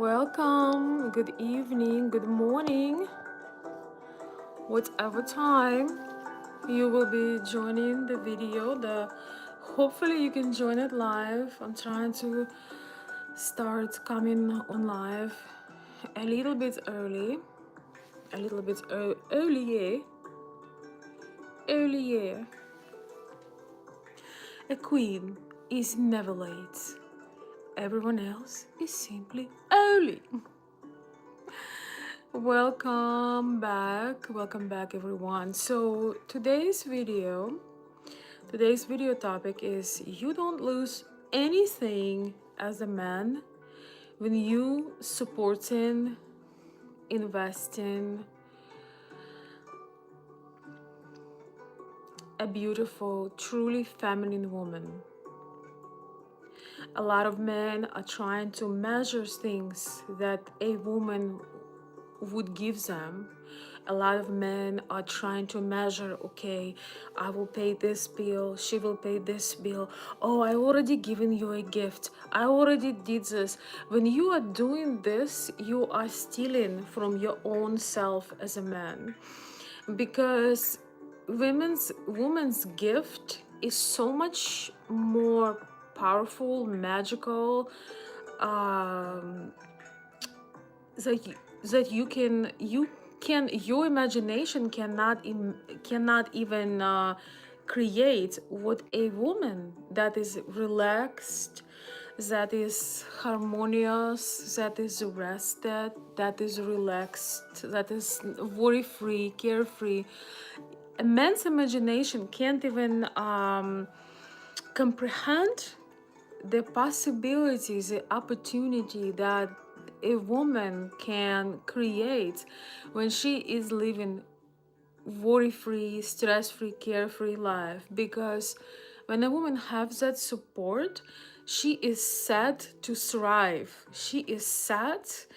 Welcome, good evening, good morning, whatever time you will be joining the video. Hopefully you can join it live. I'm trying to start coming on live a little bit early, earlier. A queen is never late. Everyone else is simply early. Welcome back everyone. So today's video topic is you don't lose anything as a man when you supporting, investing a beautiful, truly feminine woman. A lot of men are trying to measure things that a woman would give them. A lot of men are trying to measure, okay, I will pay this bill, she will pay this bill. Oh, I already given you a gift. I already did this. When you are doing this, you are stealing from your own self as a man. Because woman's gift is so much more powerful, magical, that your imagination cannot even create what a woman that is relaxed, that is harmonious, that is rested, that is relaxed, that is worry free, carefree. A man's imagination can't even comprehend the possibilities, the opportunity that a woman can create when she is living worry-free, stress-free, carefree life. Because when a woman has that support, she is set to thrive. She is set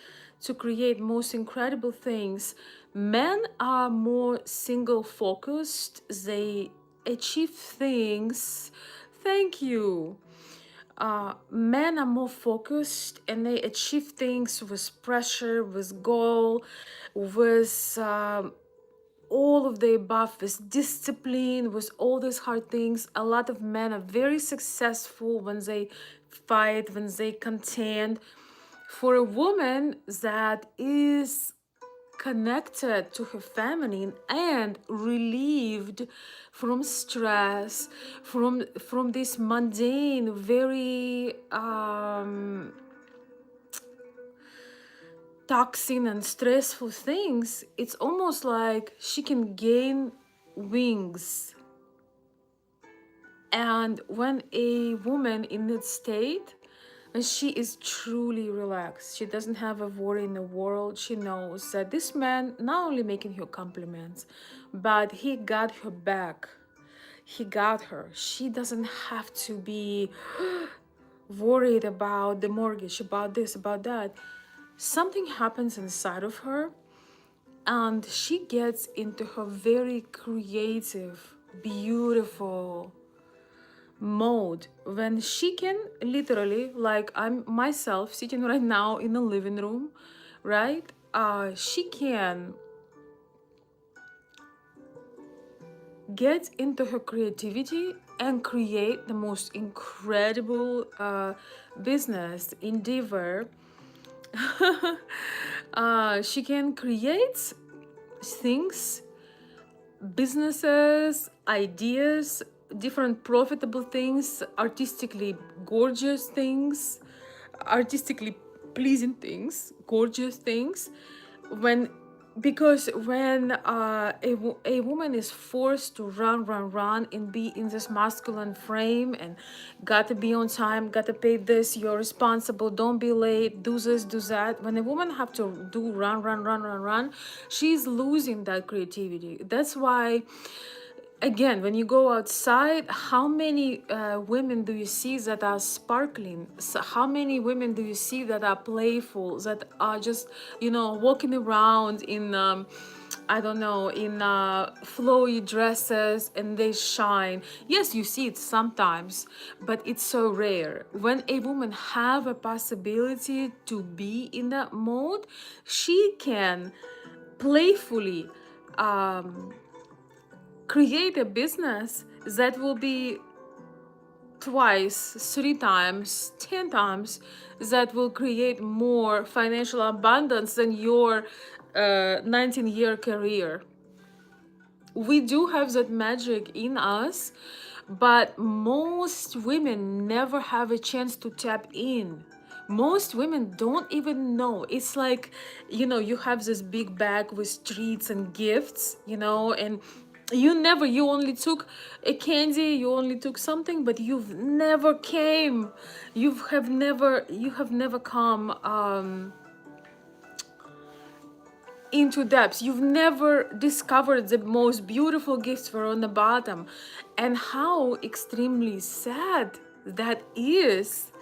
to create most incredible things. Men are more single-focused. They achieve things. Thank you. Men are more focused and they achieve things with pressure, with goal, with all of the above, with discipline, with all these hard things. A lot of men are very successful when they fight, when they contend. For a woman that is connected to her feminine and relieved from stress, from this mundane, very toxic and stressful things, it's almost like she can gain wings. And when a woman in that state, and she is truly relaxed, she doesn't have a worry in the world. She knows that this man not only making her compliments, but he got her back. He got her. She doesn't have to be worried about the mortgage, about this, about that. Something happens inside of her and she gets into her very creative, beautiful mode when she can literally, like I'm myself sitting right now in the living room, right? She can get into her creativity and create the most incredible business endeavor. She can create things, businesses, ideas, different profitable things, artistically gorgeous things, artistically pleasing things, gorgeous things. Because when a woman is forced to run and be in this masculine frame and gotta be on time, gotta pay this, you're responsible, don't be late, do this, do that. When a woman have to do run, she's losing that creativity. That's why, again, when you go outside, how many women do you see that are sparkling? So how many women do you see that are playful, that are just, walking around in I don't know, in flowy dresses and they shine. Yes, you see it sometimes, but it's so rare. When a woman have a possibility to be in that mode, she can playfully um, create a business that will be twice, three times, 10 times, that will create more financial abundance than your 19-year career. We do have that magic in us, but most women never have a chance to tap in. Most women don't even know. It's like, you have this big bag with treats and gifts, and you only took a candy, you only took something, but you have never come into depths. You've never discovered the most beautiful gifts were on the bottom. And how extremely sad that is,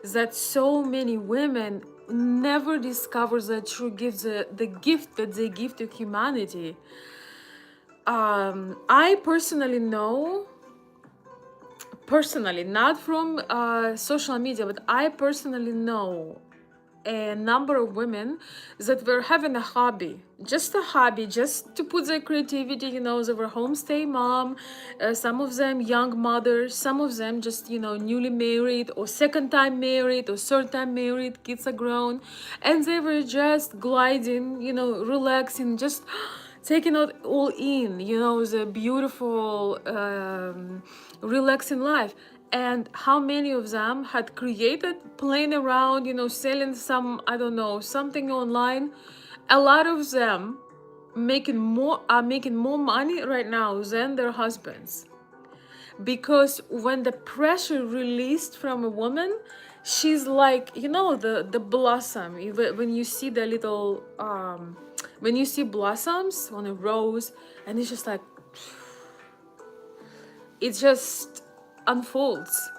that so many women never discover the true gift, the gift that they give to humanity. I personally, not from social media, but I personally know a number of women that were having a hobby, just to put their creativity. They were homestay mom, some of them young mothers, some of them just newly married or second time married or third time married, kids are grown, and they were just gliding, relaxing, just taking it all in, the beautiful relaxing life. And how many of them had created, playing around, selling some, I don't know, something online. A lot of them are making more money right now than their husbands, because when the pressure released from a woman, she's like, the blossom. When you see the little when you see blossoms on a rose, and it's just like, it just unfolds.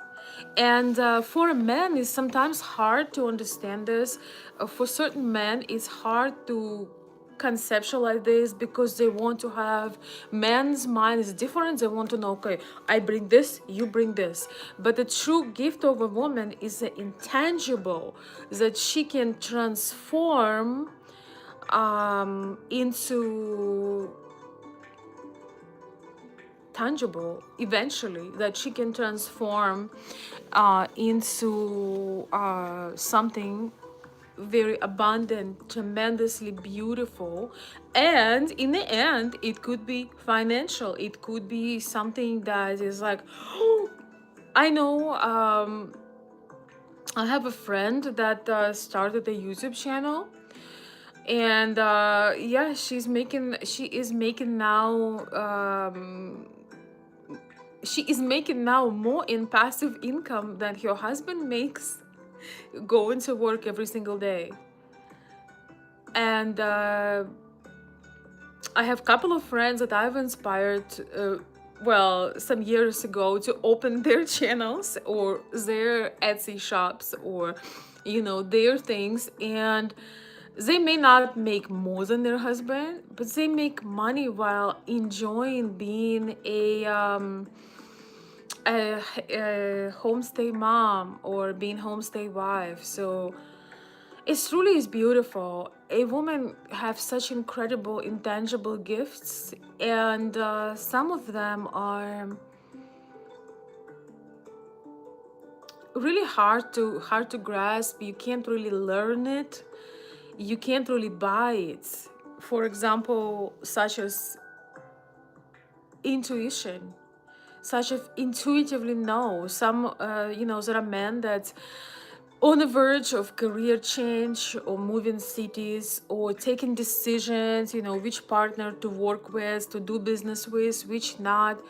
And for a man, it's sometimes hard to understand this. For certain men, it's hard to conceptualize this, because they want to have, man's mind is different. They want to know, okay, I bring this, you bring this. But the true gift of a woman is the intangible that she can transform into tangible eventually, that she can transform into something very abundant, tremendously beautiful. And in the end, it could be financial, it could be something that is like, oh, I know, I have a friend that started a YouTube channel, and yeah, she is making now more in passive income than her husband makes going to work every single day. And I have a couple of friends that I've inspired, some years ago, to open their channels or their Etsy shops, or their things. And they may not make more than their husband, but they make money while enjoying being a homestay mom or being homestay wife. So it truly is beautiful. A woman have such incredible intangible gifts, and some of them are really hard to grasp. You can't really learn it, you can't really buy it. For example, such as intuition, such as intuitively know. Some there are men that on the verge of career change or moving cities or taking decisions, which partner to work with, to do business with, which not.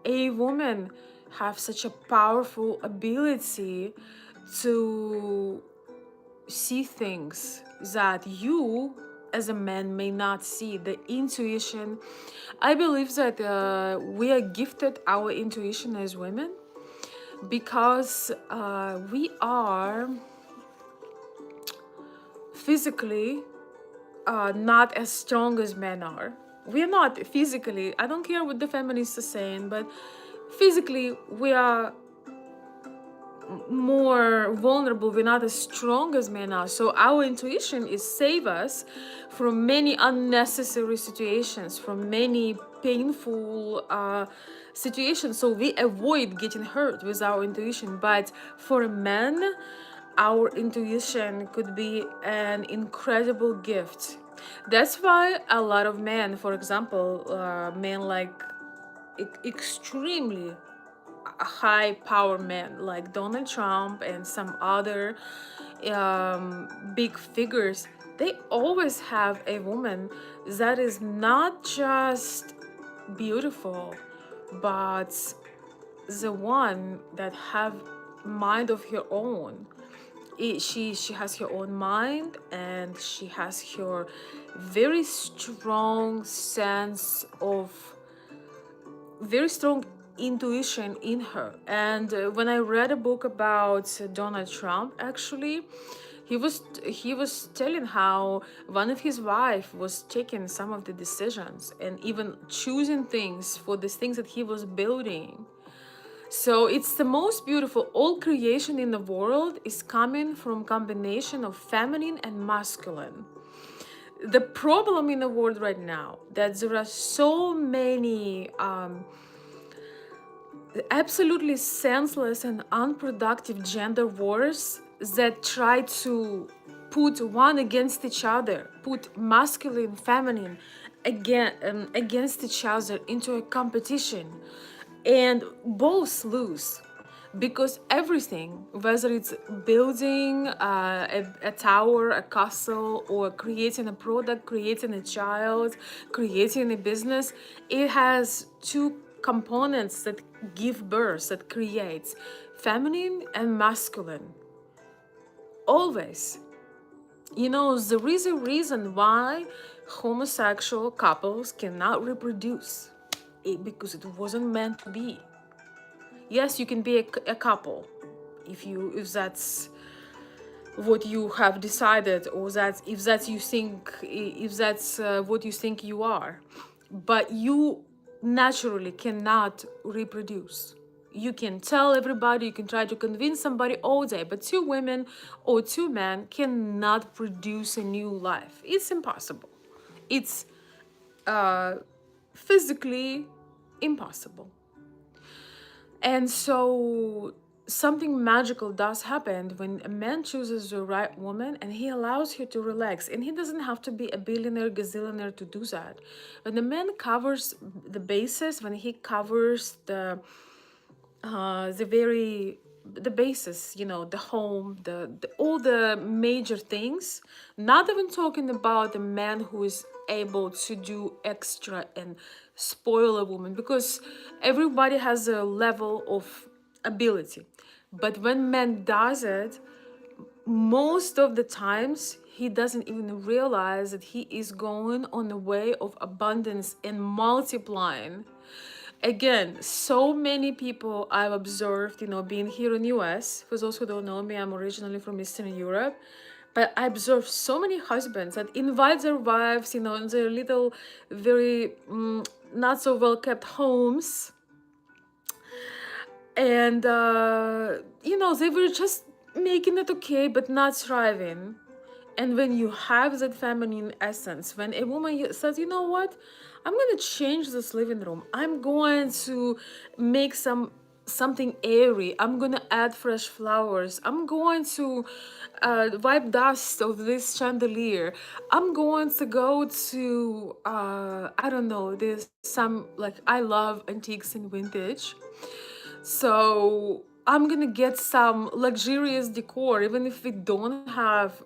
A woman have such a powerful ability to see things that you as a man may not see. The intuition, I believe that we are gifted our intuition as women, because we are physically not as strong as men are. we're not physically, I don't care what the feminists are saying, but physically we are more vulnerable, we're not as strong as men are. So our intuition is save us from many unnecessary situations, from many painful situations, so we avoid getting hurt with our intuition. But for men, our intuition could be an incredible gift. That's why a lot of men, for example, men like extremely high power men like Donald Trump and some other big figures, they always have a woman that is not just beautiful, but the one that have mind of her own. She has her own mind, and she has her very strong sense of very strong intuition in her. And when I read a book about Donald Trump, actually, he was telling how one of his wife was taking some of the decisions and even choosing things for the things that he was building. So it's the most beautiful. All creation in the world is coming from combination of feminine and masculine. The problem in the world right now that there are so many absolutely senseless and unproductive gender wars that try to put one against each other, put masculine, feminine against each other into a competition, and both lose. Because everything, whether it's building a tower, a castle, or creating a product, creating a child, creating a business, it has two components that give birth, that creates feminine and masculine. Always. There is a reason why homosexual couples cannot reproduce. Because it wasn't meant to be. Yes, you can be a couple if that's what you have decided, or that if that's what you think you are, but you naturally cannot reproduce. You can tell everybody, you can try to convince somebody all day, but two women or two men cannot produce a new life. It's impossible. It's physically impossible. And so something magical does happen when a man chooses the right woman and he allows her to relax. And he doesn't have to be a billionaire, gazillionaire to do that. When the man covers the bases, when he covers the basis, the home, the all the major things, not even talking about the man who is able to do extra and spoil a woman, because everybody has a level of ability. But when man does it, most of the times he doesn't even realize that he is going on a way of abundance and multiplying. Again, so many people I've observed, being here in US. For those who don't know me, I'm originally from Eastern Europe. But I observe so many husbands that invite their wives, in their little, very not so well kept homes. And, they were just making it okay, but not thriving. And when you have that feminine essence, when a woman says, you know what, I'm going to change this living room. I'm going to make something airy. I'm going to add fresh flowers. I'm going to wipe dust of this chandelier. I'm going to go to, I don't know, there's some, like, I love antiques and vintage. So I'm gonna get some luxurious decor, even if we don't have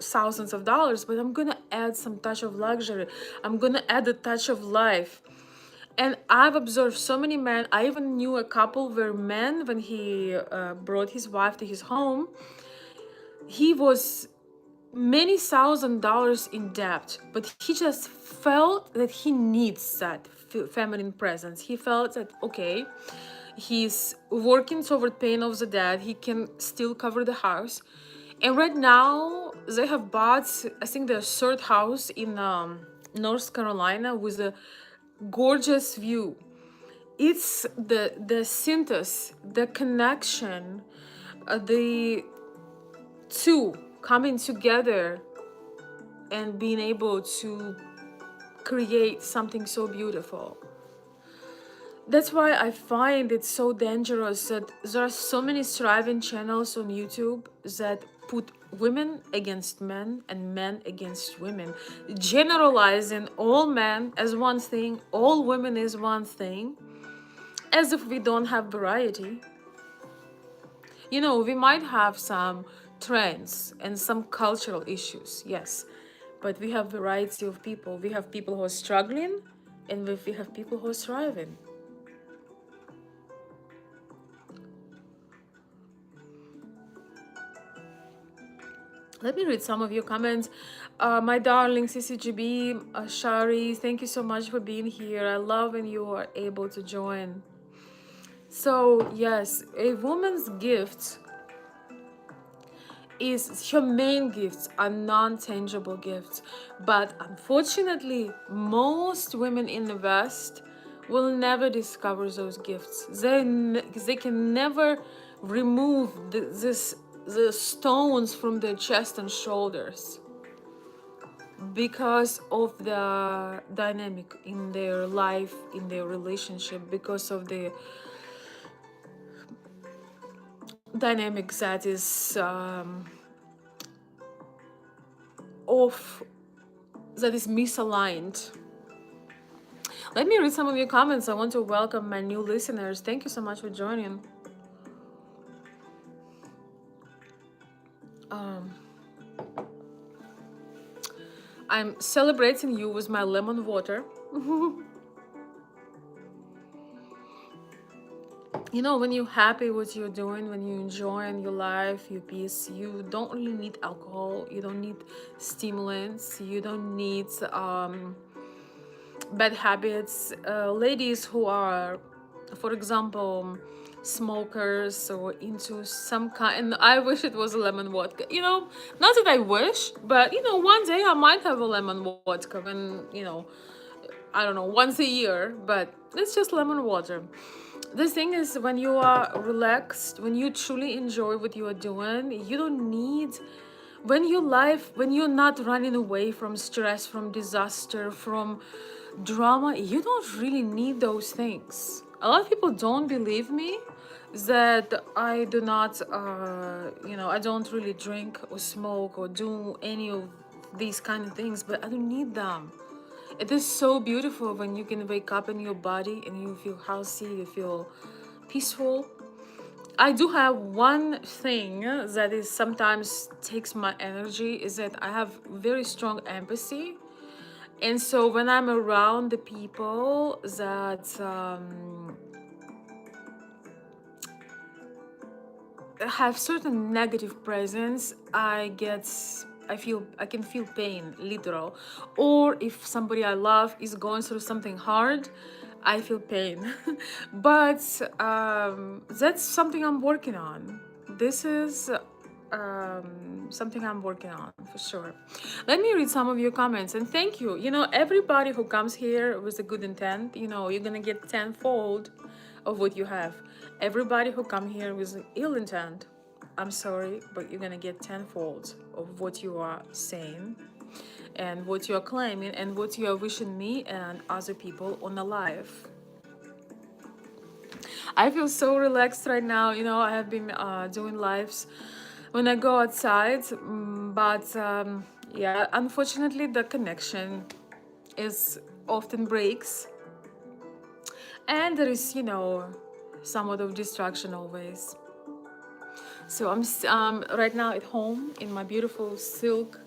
thousands of dollars, but I'm gonna add some touch of luxury. I'm gonna add a touch of life. And I've observed so many men. I even knew a couple where men, when he brought his wife to his home, he was many $1,000s in debt, but he just felt that he needs that feminine presence. He felt that, okay, he's working toward paying off the debt, he can still cover the house. And right now they have bought, I think, their third house in North Carolina with a gorgeous view. It's the synthesis, the connection, the two coming together and being able to create something so beautiful. That's why I find it so dangerous that there are so many thriving channels on YouTube that put women against men and men against women, generalizing all men as one thing, all women is one thing, as if we don't have variety. You know, we might have some trends and some cultural issues, yes, but we have variety of people. We have people who are struggling, and we have people who are thriving. Let me read some of your comments. My darling CCGB, Shari, thank you so much for being here. I love when you are able to join. So, yes, a woman's gift is her main gifts are non-tangible gifts, but unfortunately most women in the West will never discover those gifts. They can never remove the stones from their chest and shoulders because of the dynamic in their life, in their relationship, because of the dynamic that is off, that is misaligned. Let me read some of your comments. I want to welcome my new listeners. Thank you so much for joining. I'm celebrating you with my lemon water. You know, when you're happy with what you're doing, when you enjoy in your life, your peace, you don't really need alcohol. You don't need stimulants. You don't need bad habits. Ladies who are, for example, smokers or into some kind, and I wish it was a lemon vodka, you know, not that I wish, but you know, one day I might have a lemon vodka when, you know, I don't know, once a year, but it's just lemon water. The thing is, when you are relaxed, when you truly enjoy what you are doing, you don't need, when you're not running away from stress, from disaster, from drama, you don't really need those things. A lot of people don't believe me that I do not, I don't really drink or smoke or do any of these kind of things, but I don't need them. It is so beautiful when you can wake up in your body and you feel healthy, you feel peaceful. I do have one thing that is sometimes takes my energy, is that I have very strong empathy. And so when I'm around the people that have certain negative presence, I can feel pain, literal. Or if somebody I love is going through something hard, I feel pain. But that's something I'm working on. This is something I'm working on for sure. Let me read some of your comments and thank you. You know, everybody who comes here with a good intent, you know, you're gonna get tenfold of what you have. Everybody who come here with ill intent, I'm sorry, but you're gonna get tenfold of what you are saying and what you are claiming and what you are wishing me and other people on the life. I feel so relaxed right now. You know, I have been doing lives when I go outside, but yeah, unfortunately, the connection is often breaks, and there is, you know, somewhat of distraction always. So I'm right now at home in my beautiful silk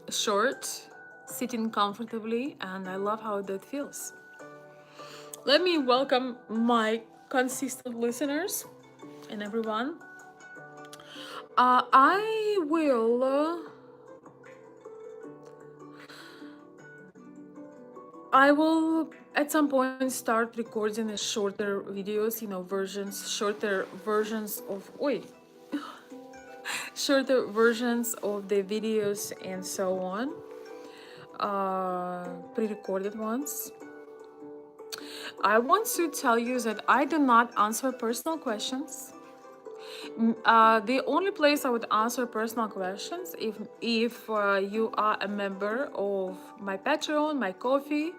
short, sitting comfortably, and I love how that feels. Let me welcome my consistent listeners and everyone. I will. I will at some point start recording a shorter videos, you know, shorter versions of. Wait, shorter versions of the videos and so on, pre-recorded ones. I want to tell you that I do not answer personal questions. The only place I would answer personal questions if you are a member of my Patreon, my Coffee,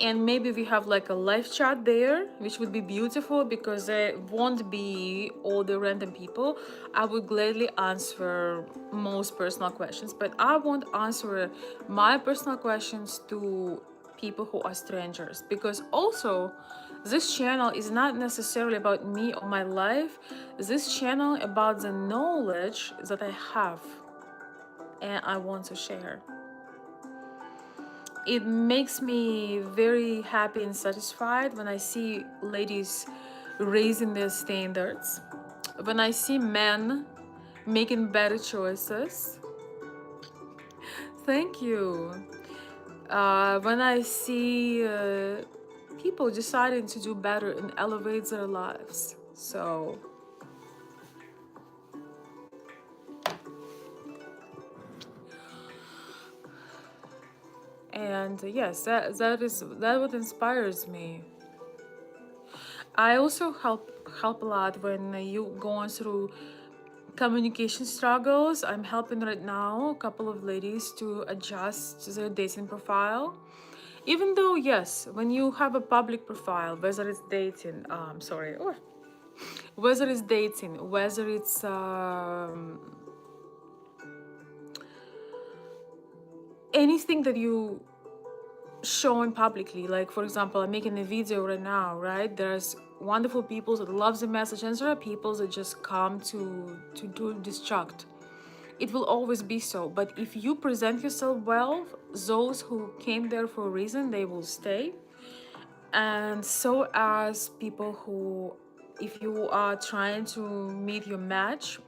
and maybe we have like a live chat there, which would be beautiful because there won't be all the random people. I would gladly answer most personal questions, but I won't answer my personal questions to people who are strangers, because also this channel is not necessarily about me or my life. This channel about the knowledge that I have and I want to share. It makes me very happy and satisfied when I see ladies raising their standards, when I see men making better choices. Thank you. When I see people deciding to do better and elevate their lives. So and yes, that what inspires me. I also help a lot when you going through communication struggles. I'm helping right now a couple of ladies to adjust their dating profile. Even though, yes, when you have a public profile, whether it's dating, whether it's dating, whether it's anything that you shown publicly, like for example, I'm making a video right now, right? There's wonderful people that love the message, and there are people that just come to do distract. It will always be so, but if you present yourself well, those who came there for a reason, they will stay. And so as people who, if you are trying to meet your match,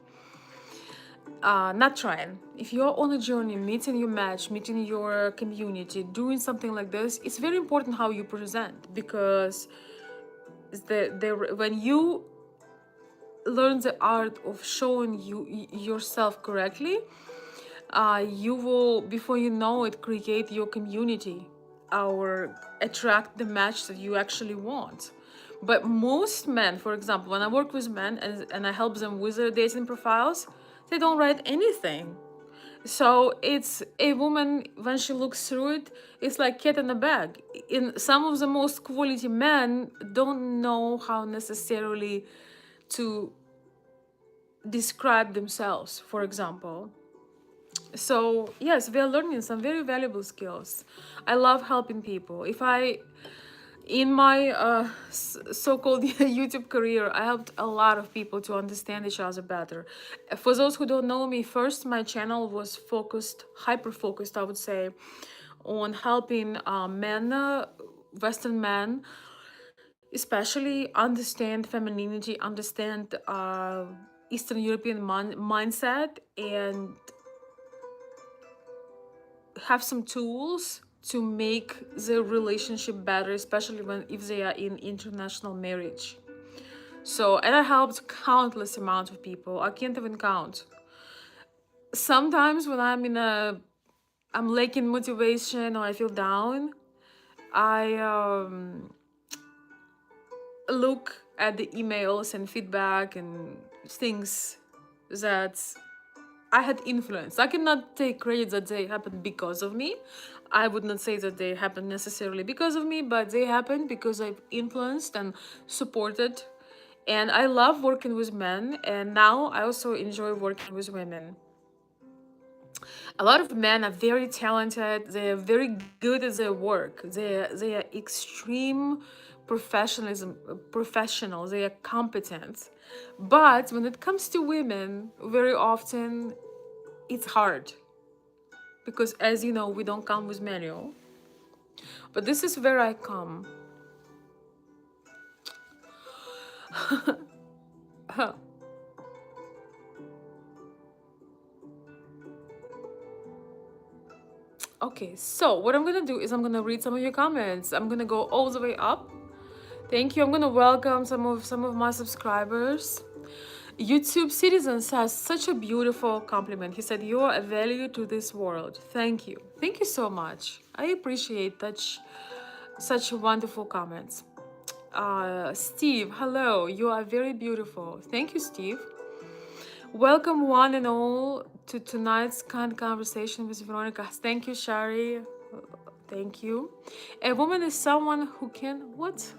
not trying, if you're on a journey meeting your match, meeting your community, doing something like this, it's very important how you present, because when you learn the art of showing yourself correctly, you will, before you know it, create your community or attract the match that you actually want. But most men, for example, when I work with men and I help them with their dating profiles, they don't write anything. So it's a woman, when she looks through it, it's like cat in a bag. In some of the most quality men don't know how necessarily to describe themselves, for example. So yes, we are learning some very valuable skills. I love helping people. If I, in my so-called YouTube career, I helped a lot of people to understand each other better. For those who don't know me, first my channel was focused, hyper-focused, I would say, on helping men, Western men, especially understand femininity, understand Eastern European mindset, and have some tools to make the relationship better, especially when if they are in international marriage. So, and I helped countless amount of people. I can't even count. Sometimes when I'm lacking motivation or I feel down, I look at the emails and feedback and things that I had influence. I cannot take credit that they happened because of me. I would not say that they happened necessarily because of me, but they happened because I've influenced and supported. And I love working with men, and now I also enjoy working with women. A lot of men are very talented, they are very good at their work, they are extreme professionals, they are competent. But when it comes to women, very often it's hard, because as you know, we don't come with manual. But this is where I come. Okay, so what I'm gonna do is I'm gonna read some of your comments. I'm gonna go all the way up. Thank you. I'm gonna welcome some of my subscribers. YouTube Citizen says such a beautiful compliment. He said, "You are a value to this world." Thank you. Thank you so much. I appreciate such wonderful comments. Steve, hello. You are very beautiful. Thank you, Steve. Welcome one and all to tonight's kind conversation with Veronica. Thank you, Shari. Thank you. A woman is someone who can what?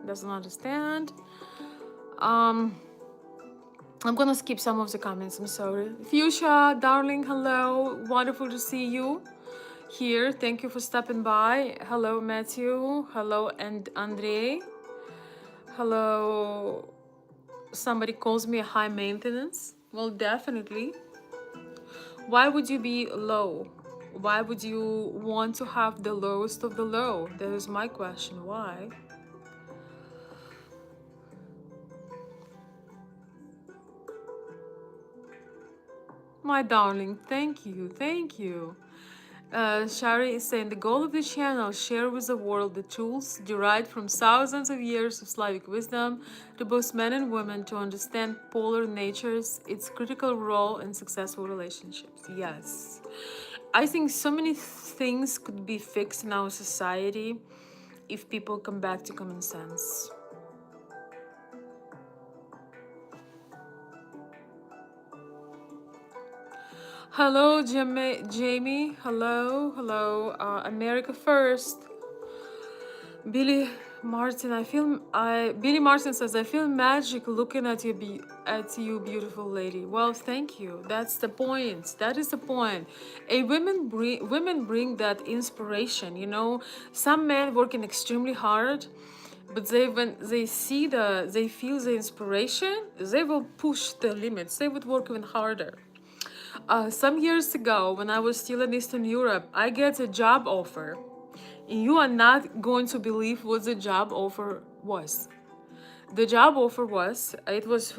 Doesn't understand. I'm gonna skip some of the comments. I'm sorry. Fuchsia, darling, hello. Wonderful to see you here. Thank you for stopping by. Hello, Matthew. Hello, and Andre. Hello. Somebody calls me a high maintenance. Well, definitely. Why would you be low? Why would you want to have the lowest of the low? That is my question. Why? My darling, thank you, thank you. Shari is saying the goal of the channel, share with the world the tools derived from thousands of years of Slavic wisdom to both men and women to understand polar natures, its critical role in successful relationships. Yes. I think so many things could be fixed in our society if people come back to common sense. Hello, Jamie. Hello, hello. America first. Billy Martin. Billy Martin says, "I feel magic looking at you, beautiful lady." Well, thank you. That's the point. That is the point. Women bring that inspiration. You know, some men working extremely hard, but when they feel the inspiration, they will push the limits. They would work even harder. Some years ago, when I was still in Eastern Europe, I get a job offer. You are not going to believe what the job offer was. The job offer was, it was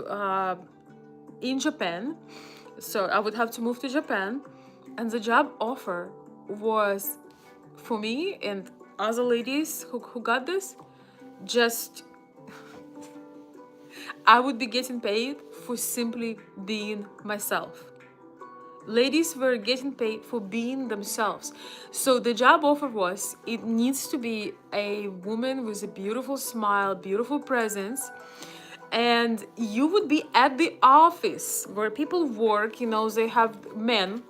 in Japan. So I would have to move to Japan. And the job offer was for me and other ladies who got this, just I would be getting paid for simply being myself. Ladies were getting paid for being themselves. So the job offer was, it needs to be a woman with a beautiful smile, beautiful presence, and you would be at the office where people work. You know, they have men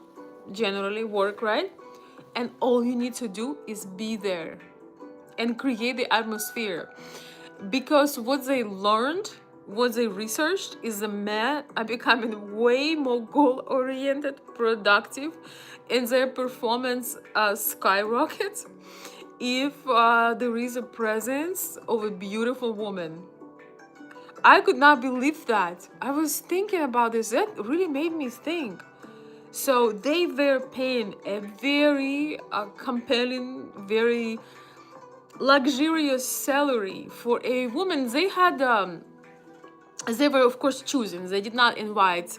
generally work, right? And all you need to do is be there and create the atmosphere, because what they learned, what they researched, is the men are becoming way more goal-oriented, productive, and their performance skyrockets if there is a presence of a beautiful woman. I could not believe that. I was thinking about this. That really made me think. So they were paying a very compelling, very luxurious salary for a woman. They had they were of course choosing. They did not invite,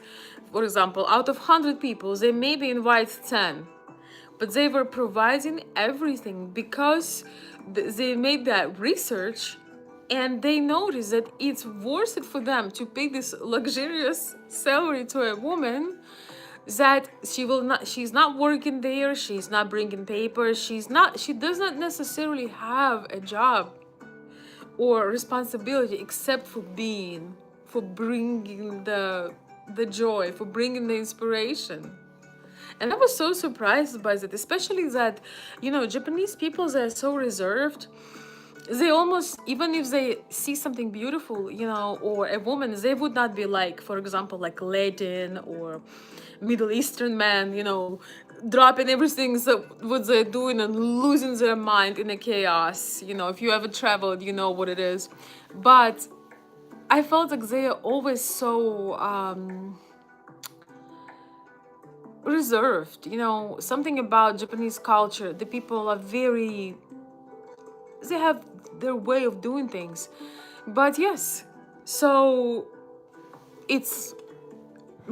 for example, out of 100 people, they maybe invite 10, but they were providing everything because they made that research, and they noticed that it's worth it for them to pay this luxurious salary to a woman, that she's not working there, she's not bringing papers, she does not necessarily have a job or responsibility except for bringing the joy, for bringing the inspiration. And I was so surprised by that, especially that, you know, Japanese people, they're so reserved. They almost, even if they see something beautiful, you know, or a woman, they would not be like, for example, like Latin or Middle Eastern men, you know, dropping everything, so what they're doing and losing their mind in a chaos. You know, if you ever traveled, you know what it is. But I felt like they are always so reserved. You know, something about Japanese culture, the people are very, they have their way of doing things. But yes, so it's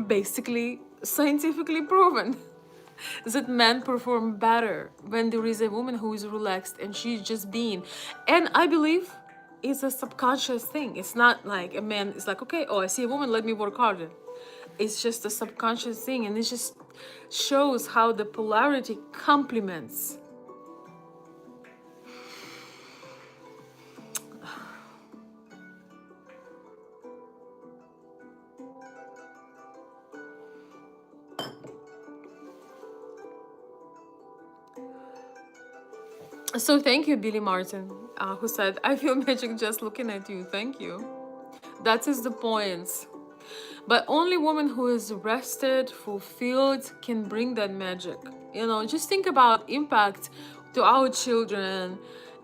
basically scientifically proven that men perform better when there is a woman who is relaxed and she's just being. And I believe it's a subconscious thing. It's not like a man is like, okay, oh, I see a woman, let me work harder. It's just a subconscious thing, and it just shows how the polarity complements. So thank you, Billy Martin, who said, I feel magic just looking at you. Thank you. That is the point. But only woman who is rested, fulfilled, can bring that magic. You know, just think about impact to our children,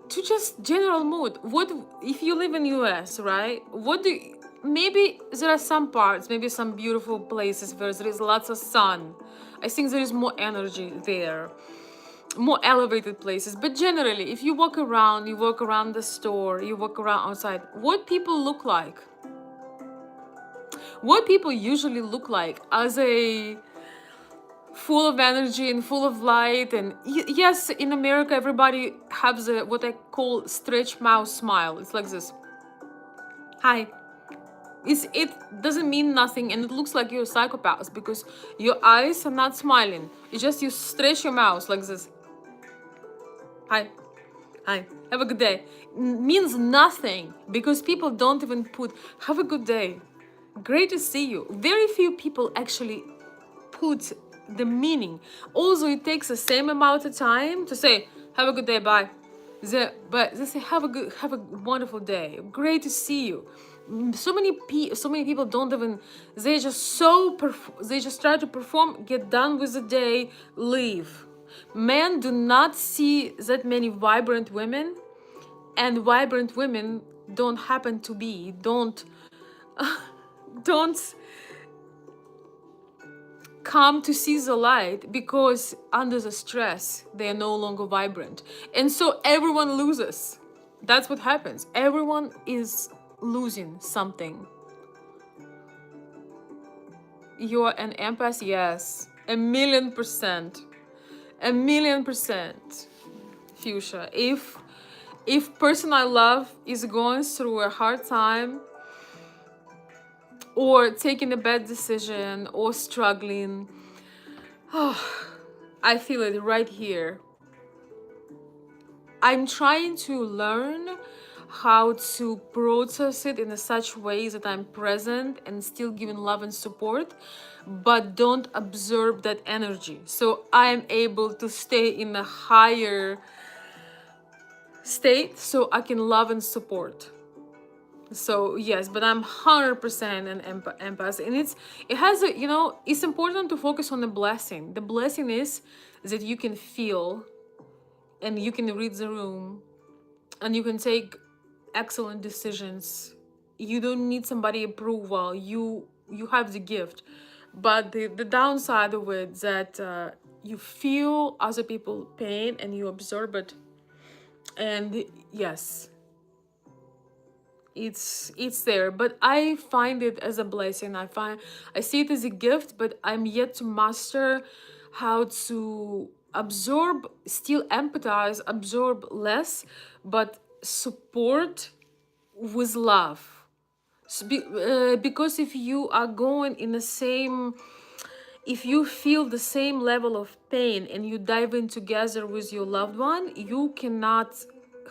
to just general mood. What if you live in US, right? What do you, maybe there are some parts, maybe some beautiful places where there is lots of sun. I think there is more energy there, more elevated places. But generally, if you walk around, you walk around the store, you walk around outside, what people look like? What people usually look like as a full of energy and full of light. And yes, in America everybody has a what I call stretch mouth smile. It's like this. Hi. It doesn't mean nothing, and it looks like you're a psychopath because your eyes are not smiling. It's just you stretch your mouth like this. Hi. Hi. Have a good day. Means nothing because people don't even put have a good day. Great to see you. Very few people actually put the meaning. Also, it takes the same amount of time to say have a good day, bye. But they say have a wonderful day. Great to see you. So many people don't even. They just they just try to perform, get done with the day, leave. Men do not see that many vibrant women, and vibrant women don't happen to be don't come to see the light because under the stress they are no longer vibrant, and so everyone loses. That's what happens. Everyone is losing something. You're an empath? Yes, 1,000,000%, 1,000,000%. Fuchsia, if person I love is going through a hard time or taking a bad decision or struggling, I feel it right here. I'm trying to learn how to process it in such ways that I'm present and still giving love and support, but don't absorb that energy. So I'm able to stay in a higher state so I can love and support. So yes, but I'm 100% an empath, and it has a, it's important to focus on the blessing. The blessing is that you can feel, and you can read the room, and you can take excellent decisions. You don't need somebody approval. You have the gift, but the downside of it that you feel other people pain and you absorb it. And yes, it's there, but I find it as a blessing. I see it as a gift, but I'm yet to master how to absorb, still empathize, absorb less, but support with love. Because if you are going in the same, if you feel the same level of pain and you dive in together with your loved one, you cannot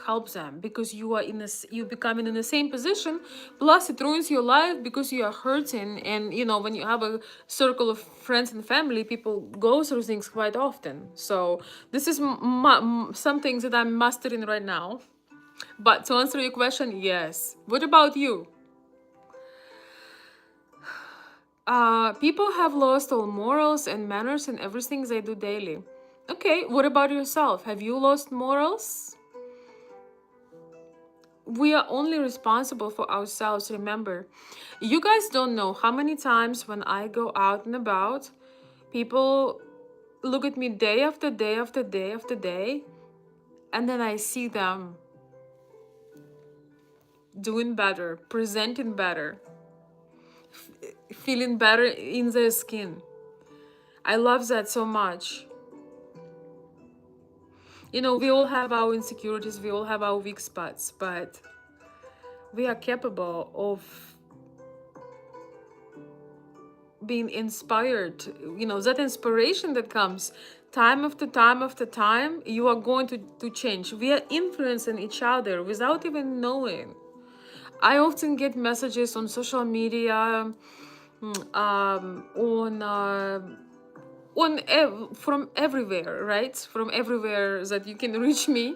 help them because you are you becoming in the same position. Plus it ruins your life because you are hurting, and when you have a circle of friends and family, people go through things quite often. So this is some things that I'm mastering right now. But to answer your question, yes. What about you? People have lost all morals and manners in everything they do daily. Okay, what about yourself? Have you lost morals? We are only responsible for ourselves, remember. You guys don't know how many times when I go out and about, people look at me day after day after day after day, and then I see them doing better, presenting better, feeling better in their skin. I love that so much. We all have our insecurities, we all have our weak spots, but we are capable of being inspired. You know, that inspiration that comes time after time after time, you are going to change. We are influencing each other without even knowing. I often get messages on social media, from everywhere, right? From everywhere that you can reach me,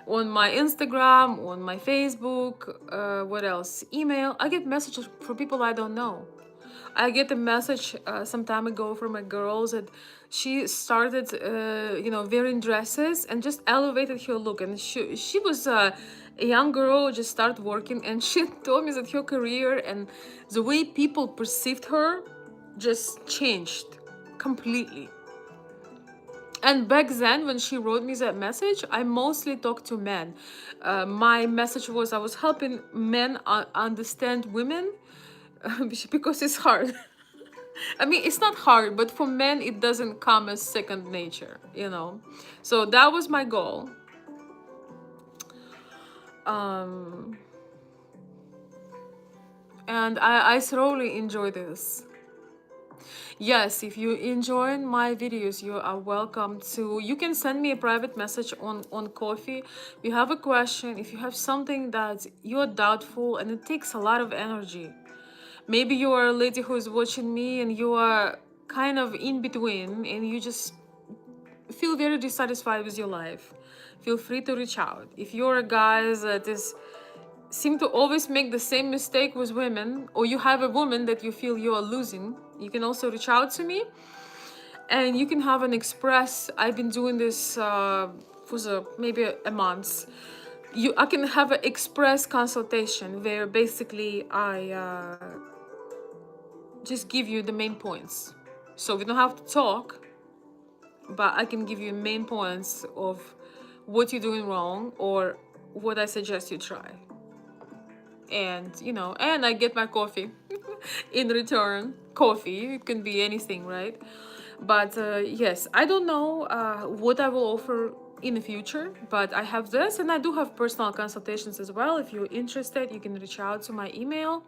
on my Instagram, on my Facebook, what else? Email. I get messages from people I don't know. I get a message some time ago from a girl that she started, wearing dresses and just elevated her look. And she was a young girl, just started working, and she told me that her career and the way people perceived her just changed completely. And back then, when she wrote me that message, I mostly talked to men. My message was I was helping men understand women because it's hard. I mean, it's not hard, but for men, it doesn't come as second nature, you know? So that was my goal. Um, and I thoroughly enjoy this. Yes, if you enjoy my videos, you are welcome to. You can send me a private message on Coffee. If you have a question, if you have something that you're doubtful and it takes a lot of energy. Maybe you are a lady who is watching me and you are kind of in between and you just feel very dissatisfied with your life. Feel free to reach out. If you're a guy that is seem to always make the same mistake with women, or you have a woman that you feel you are losing, you can also reach out to me and you can have an express. I've been doing this for maybe a month. I can have an express consultation where basically I just give you the main points. So we don't have to talk, but I can give you main points of what you're doing wrong or what I suggest you try. And and I get my coffee in return. Coffee, it can be anything, right? But yes, I don't know what I will offer in the future, but I have this, and I do have personal consultations as well. If you're interested, you can reach out to my email,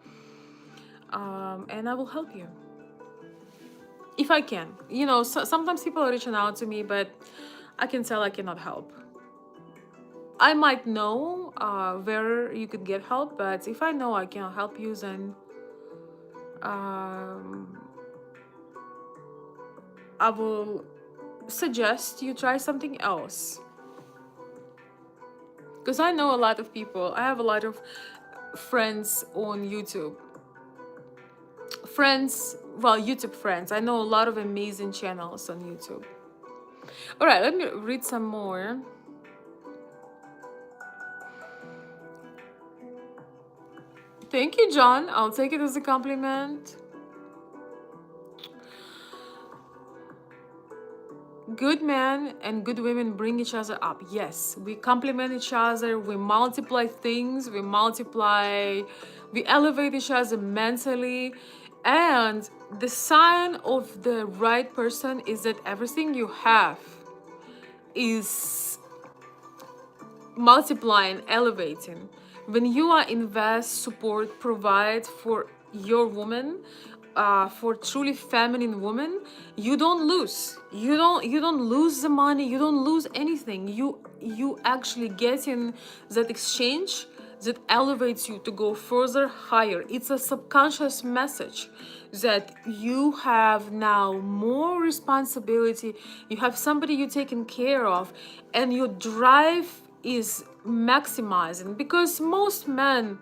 and I will help you if I can. Sometimes people are reaching out to me, but I can tell I cannot help. I might know where you could get help, but if I know I cannot help you, then I will suggest you try something else. Because I know a lot of people. I have a lot of friends on YouTube. YouTube friends. I know a lot of amazing channels on YouTube. All right, let me read some more. Thank you, John. I'll take it as a compliment. Good men and good women bring each other up. Yes, we complement each other, we multiply things, we elevate each other mentally. And the sign of the right person is that everything you have is multiplying, elevating. When you are invest, support, provide for your woman, for truly feminine woman, you don't lose. You don't lose the money. You don't lose anything. You actually get in that exchange that elevates you to go further, higher. It's a subconscious message that you have now more responsibility. You have somebody you're taking care of, and your drive is maximizing, because most men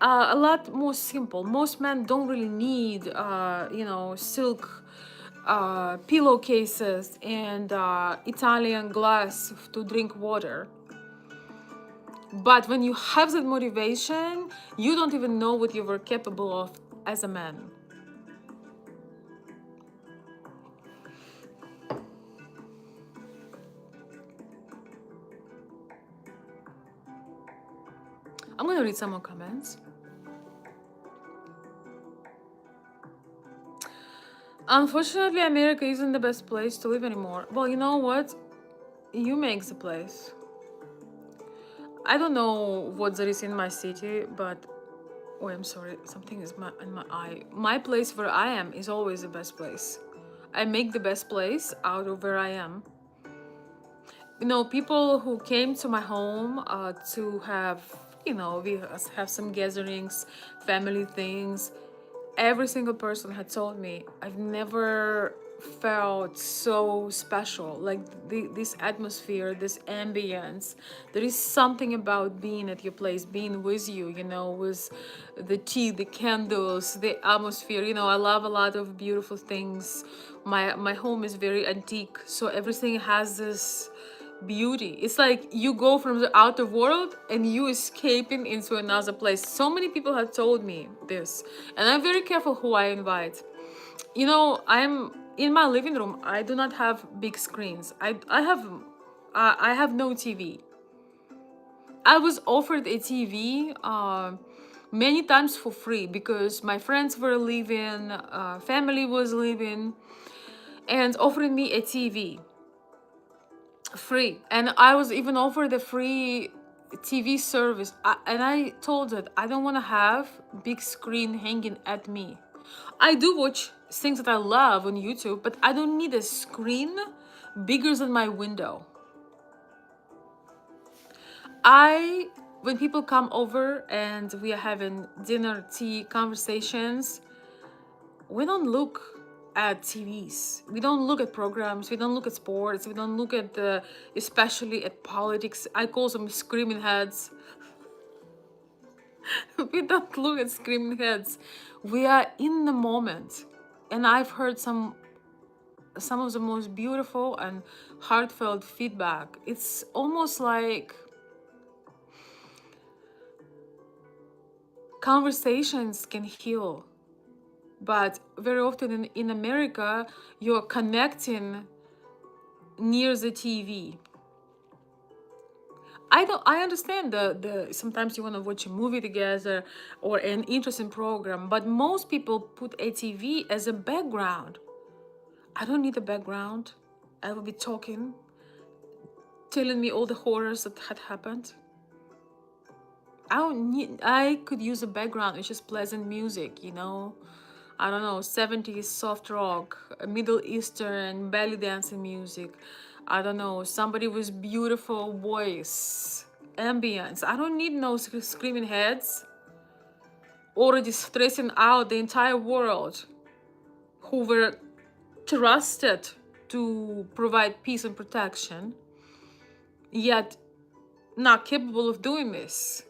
a lot more simple. Most men don't really need silk pillowcases and Italian glass to drink water. But when you have that motivation, you don't even know what you were capable of as a man. I'm gonna read some more comments. Unfortunately, America isn't the best place to live anymore. Well, you know what? You make the place. I don't know what there is in my city, but oh, I'm sorry, something is in my eye. My place where I am is always the best place. I make the best place out of where I am. You know, people who came to my home to have, you know, we have some gatherings, family things. Every single person had told me I've never felt so special. Like this atmosphere, this ambience. There is something about being at your place, being with you, you know, with the tea, the candles, the atmosphere. You know, I love a lot of beautiful things. My home is very antique, so everything has this beauty. It's like you go from the outer world and you escaping into another place. So many people have told me this, and I'm very careful who I invite. You know, I'm in my living room. I do not have big screens. I have no TV. I was offered a TV many times for free because my friends were leaving, family was leaving, and offering me a TV free. And I was even offered a free TV service. And I told it I don't want to have big screen hanging at me. I do watch things that I love on YouTube, but I don't need a screen bigger than my window. I when people come over and we are having dinner, tea, conversations, we don't look at TVs. We don't look at programs. We don't look at sports. We don't look at especially at politics. I call them screaming heads. We don't look at screaming heads. We are in the moment, and I've heard some of the most beautiful and heartfelt feedback. It's almost like conversations can heal, but very often in America, you're connecting near the TV. I understand the sometimes you want to watch a movie together or an interesting program, but most people put a TV as a background. I don't need a background. I will be talking, telling me all the horrors that had happened. I could use a background with just pleasant music, you know. I don't know, 70s soft rock, Middle Eastern belly dancing music. I don't know, somebody with beautiful voice, ambience. I don't need no screaming heads already stressing out the entire world who were trusted to provide peace and protection, yet not capable of doing this.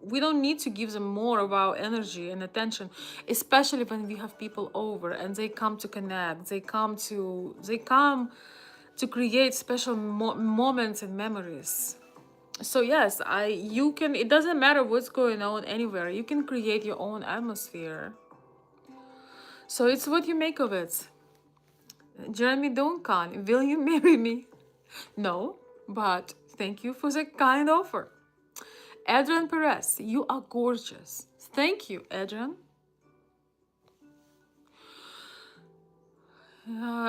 We don't need to give them more of our energy and attention, especially when we have people over and they come to connect. They come to create special moments and memories. So yes, you can. It doesn't matter what's going on anywhere. You can create your own atmosphere. So it's what you make of it. Jeremy Duncan, will you marry me? No, but thank you for the kind offer. Adrian Perez, you are gorgeous. Thank you, Adrian.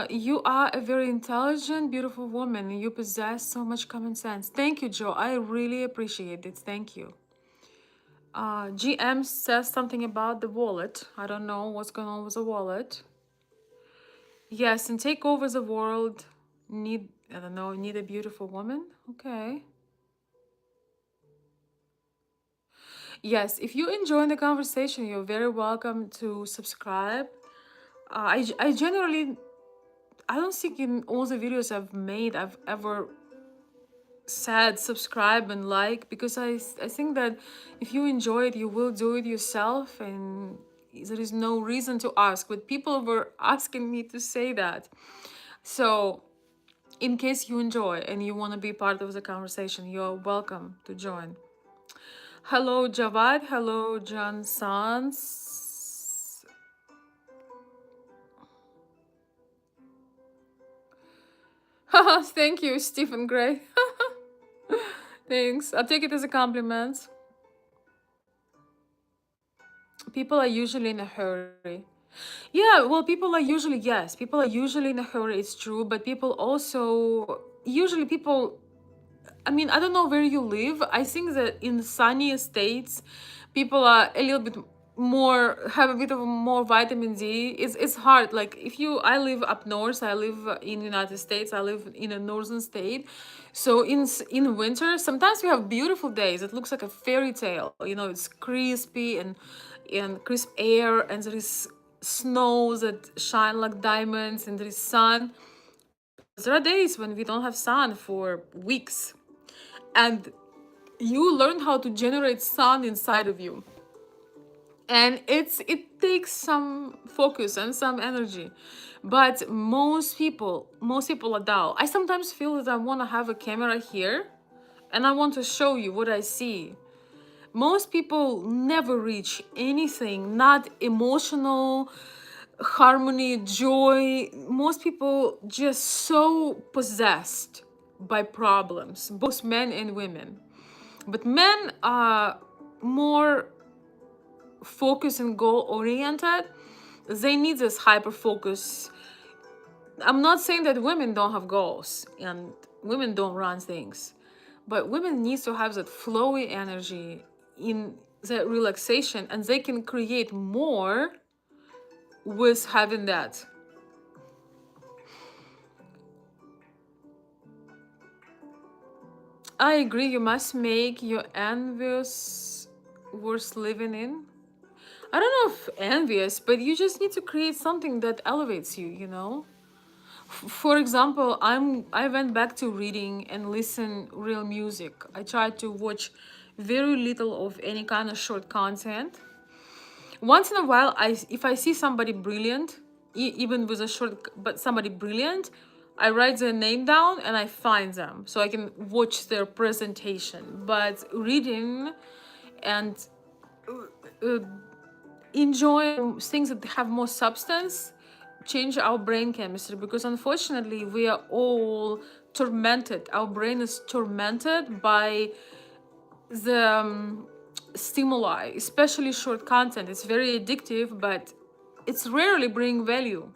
You are a very intelligent, beautiful woman. You possess so much common sense. Thank you, Joe. I really appreciate it. Thank you. GM says something about the wallet. I don't know what's going on with the wallet. Yes, and take over the world. I don't know, need a beautiful woman? Okay. Yes, if you enjoy the conversation, you're very welcome to subscribe. I generally, I don't think in all the videos I've made, I've ever said subscribe and like, because I think that if you enjoy it, you will do it yourself, and there is no reason to ask. But people were asking me to say that. So in case you enjoy and you want to be part of the conversation, you're welcome to join. Hello, Javad. Hello, John Sans. Thank you, Stephen Gray. Thanks. I'll take it as a compliment. People are usually in a hurry. Yeah, well, people are usually in a hurry, it's true, but people also, usually people I mean, I don't know where you live. I think that in sunny states, people are a little bit more, have a bit of more vitamin D. It's hard. Like if you, I live up north. I live in United States. I live in a northern state. So in winter, sometimes we have beautiful days. It looks like a fairy tale. You know, it's crispy and crisp air, and there is snows that shine like diamonds, and there is sun. There are days when we don't have sun for weeks, and you learn how to generate sun inside of you, and it takes some focus and some energy. But most people are dull. I sometimes feel that I want to have a camera here and I want to show you what I see. Most people never reach anything, not emotional harmony, joy. Most people just so possessed by problems, both men and women. But men are more focused and goal oriented. They need this hyper focus. I'm not saying that women don't have goals and women don't run things, but women need to have that flowy energy in that relaxation, and they can create more with having that. I agree, you must make your envious worth living in. I don't know if envious, but you just need to create something that elevates you, you know? For example, I went back to reading and listen real music. I tried to watch very little of any kind of short content. Once in a while, if I see somebody brilliant, even with a short, but somebody brilliant, I write their name down and I find them so I can watch their presentation. But reading and uh, enjoy things that have more substance change our brain chemistry, because unfortunately we are all tormented. Our brain is tormented by the stimuli, especially short content. It's very addictive, but it's rarely bring value.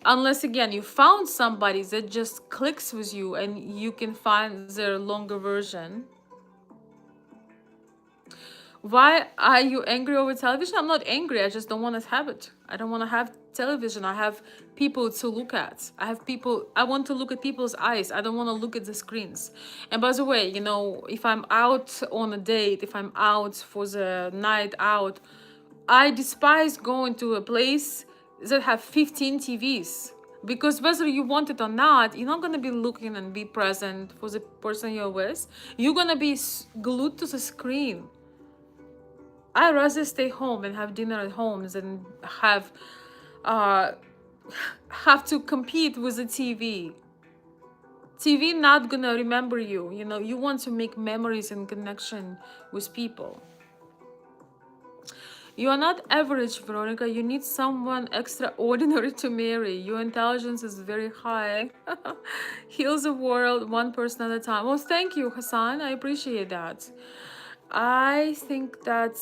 Unless again you found somebody that just clicks with you and you can find their longer version. Why are you angry over television? I'm not angry. I just don't want to have it. I don't want to have television. I have people to look at. I have people. I want to look at people's eyes. I don't want to look at the screens. And by the way, you know, if I'm out on a date, if I'm out for the night out, I despise going to a place that have 15 TVs. Because whether you want it or not, you're not gonna be looking and be present for the person you're with. You're gonna be glued to the screen. I rather stay home and have dinner at home than uh have to compete with the TV. TV not gonna remember you. You know, you want to make memories and connection with people. You are not average, Veronica. You need someone extraordinary to marry. Your intelligence is very high. Heal the world one person at a time. Well, thank you, Hassan. I appreciate that. I think that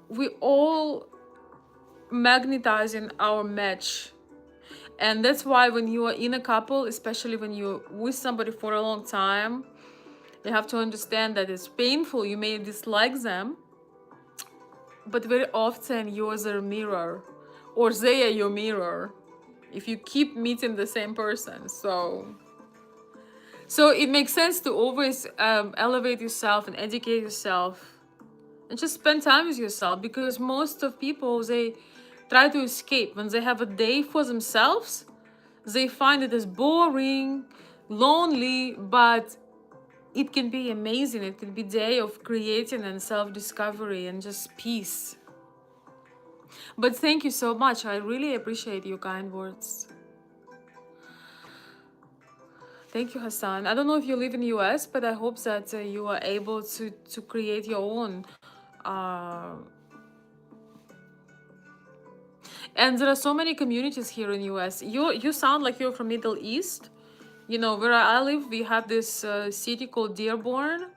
we all magnetizing our match, and that's why when you are in a couple, especially when you're with somebody for a long time, you have to understand that it's painful. You may dislike them, but very often you're their mirror, or they are your mirror if you keep meeting the same person. So it makes sense to always elevate yourself and educate yourself and just spend time with yourself, because most of people, they try to escape. When they have a day for themselves, they find it as boring, lonely, but it can be amazing. It can be a day of creating and self-discovery and just peace. But thank you so much. I really appreciate your kind words. Thank you, Hassan. I don't know if you live in the US, but I hope that you are able to create your own. And there are so many communities here in US. You sound like you're from Middle East. You know, where I live, we have this city called Dearborn.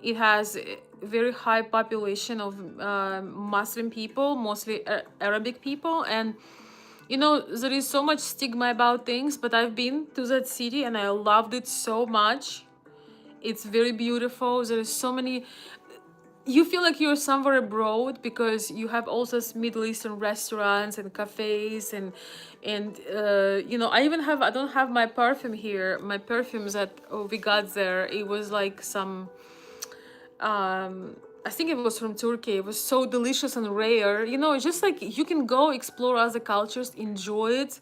It has a very high population of Muslim people, mostly Arabic people, and You know, there is so much stigma about things, but I've been to that city and I loved it so much. It's very beautiful. There is so many, you feel like you're somewhere abroad because you have also Middle Eastern restaurants and cafes and you know, I don't have my perfume here. My perfumes that we got there, it was like some I think it was from Turkey. It was so delicious and rare. You know, it's just like you can go explore other cultures, enjoy it.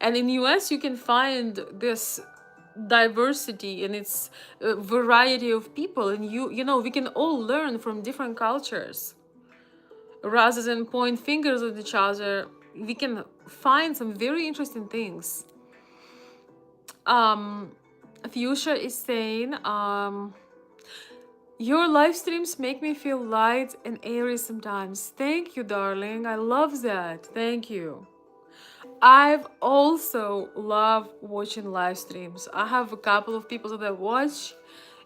And in US you can find this diversity and its variety of people, and you know, we can all learn from different cultures rather than point fingers at each other. We can find some very interesting things. um Fuchsia is saying, your live streams make me feel light and airy sometimes. Thank you, darling. I love that. Thank you. I've also love watching live streams. I have a couple of people that I watch,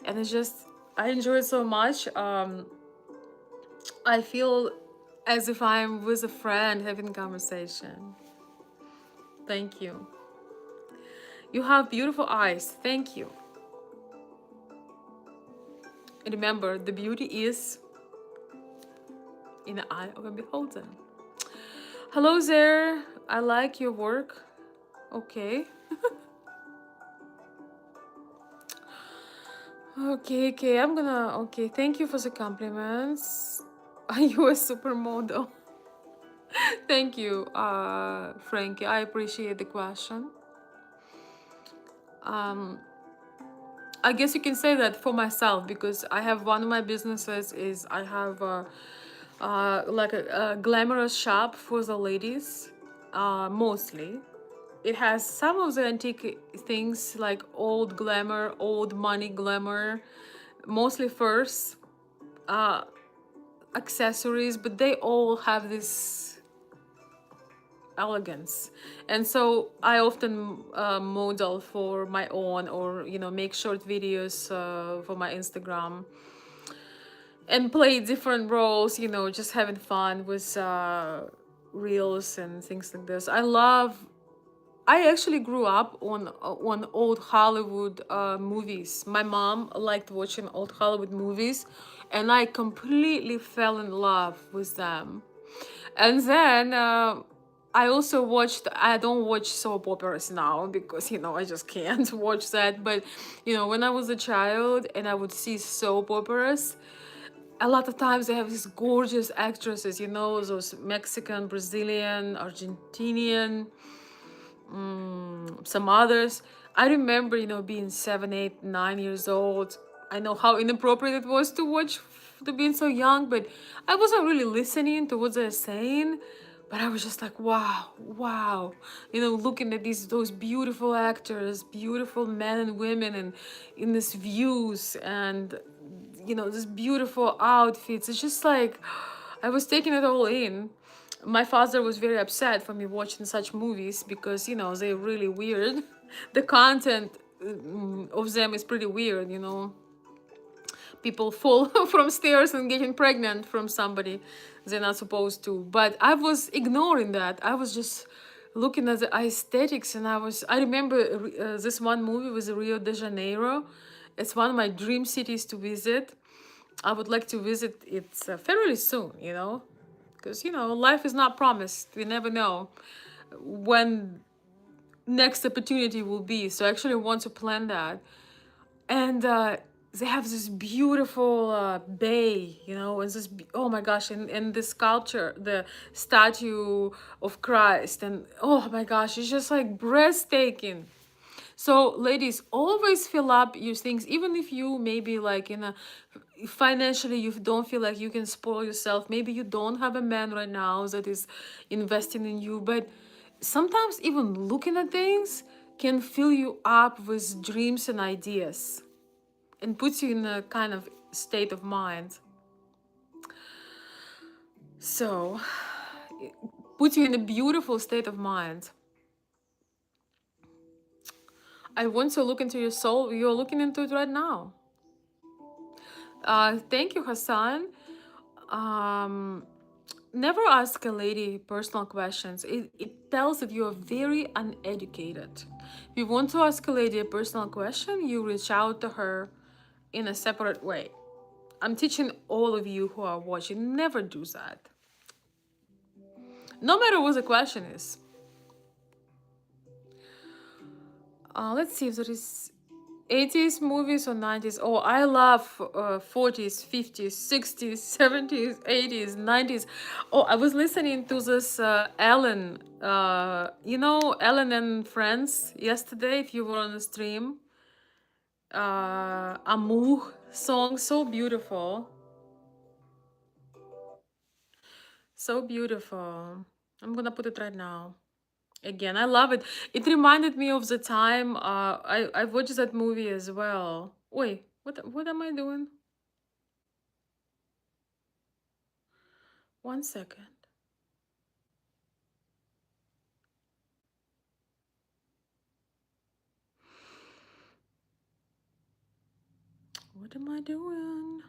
and it's just I enjoy it so much. I feel as if I'm with a friend having a conversation. Thank you. You have beautiful eyes. Thank you. And remember, the beauty is in the eye of a beholder. Hello there. I like your work. Okay. Okay. I'm gonna. Okay. Thank you for the compliments. Are you a supermodel? Thank you, Frankie. I appreciate the question. I guess you can say that for myself because I have one of my businesses is I have like a glamorous shop for the ladies, mostly. It has some of the antique things like old glamour, old money glamour, mostly furs, uh, accessories, but they all have this elegance. And so I often model for my own, or you know, make short videos for my Instagram and play different roles, you know, just having fun with reels and things like this. I actually grew up on old Hollywood movies. My mom liked watching old Hollywood movies, and I completely fell in love with them. And then I also watched. I don't watch soap operas now because you know I just can't watch that. But you know, when I was a child and I would see soap operas, a lot of times they have these gorgeous actresses. You know, those Mexican, Brazilian, Argentinian, some others. I remember, you know, being 7, 8, 9 years old. I know how inappropriate it was to watch to being so young, but I wasn't really listening to what they're saying. But I was just like, wow, wow, you know, looking at those beautiful actors, beautiful men and women, and in these views, and you know, these beautiful outfits. It's just like I was taking it all in. My father was very upset for me watching such movies because you know they're really weird. The content of them is pretty weird, you know. People fall from stairs and getting pregnant from somebody they're not supposed to. But I was ignoring that. I was just looking at the aesthetics, and I remember this one movie was Rio de Janeiro. It's one of my dream cities to visit. I would like to visit it fairly soon, you know, because you know life is not promised. We never know when next opportunity will be. So I actually want to plan that. And they have this beautiful bay, you know, and oh my gosh, and the sculpture, the statue of Christ, and oh my gosh, it's just like breathtaking. So ladies, always fill up your things, even if you maybe like in a financially you don't feel like you can spoil yourself. Maybe you don't have a man right now that is investing in you, but sometimes even looking at things can fill you up with dreams and ideas and puts you in a kind of state of mind. So it puts you in a beautiful state of mind. I want to look into your soul. You're looking into it right now. Thank you, Hassan. Um, Never ask a lady personal questions. It tells that you are very uneducated. If you want to ask a lady a personal question, you reach out to her in a separate way. I'm teaching all of you who are watching, never do that. No matter what the question is. Let's see if there is 80s movies or 90s. Oh, I love 40s, 50s, 60s, 70s, 80s, 90s. Oh, I was listening to this Ellen, Ellen and Friends yesterday, if you were on the stream. Amour song, so beautiful. So beautiful. I'm gonna put it right now. Again, I love it. It reminded me of the time I watched that movie as well. Wait, what am I doing? One second. What am I doing?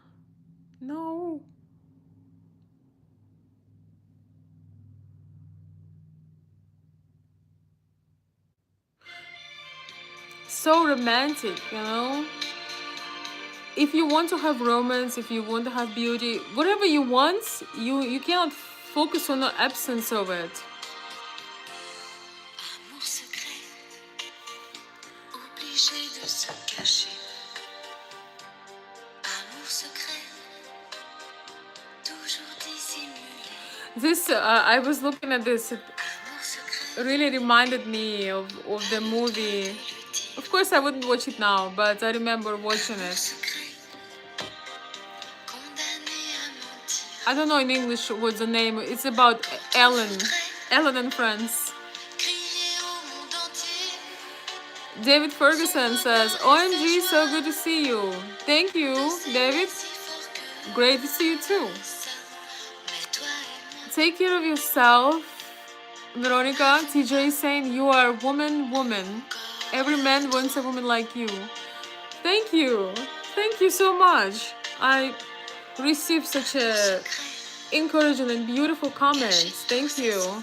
No. So romantic, you know? If you want to have romance, if you want to have beauty, whatever you want, you cannot focus on the absence of it. Amour secret, obligé de se cacher. Amour secret, toujours dissimulé. This, I was looking at this, it really reminded me of the movie. Of course, I wouldn't watch it now, but I remember watching it. I don't know in English what's the name. It's about Ellen and Friends. David Ferguson says, OMG, so good to see you. Thank you, David. Great to see you too. Take care of yourself. Veronica, TJ is saying, you are woman. Every man wants a woman like you. Thank you. Thank you so much. I received such a encouraging and beautiful comments. Thank you.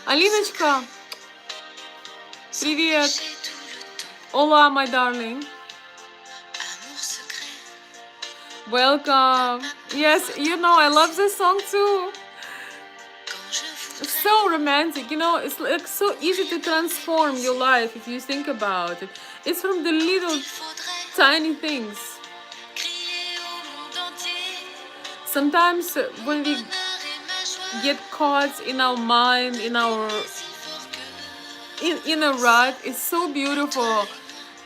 Alinочка, привет. Hola, my darling. Welcome. Yes, I love this song too. It's so romantic, it's like so easy to transform your life if you think about it. It's from the little tiny things. Sometimes when we get caught in our mind, in a rut, it's so beautiful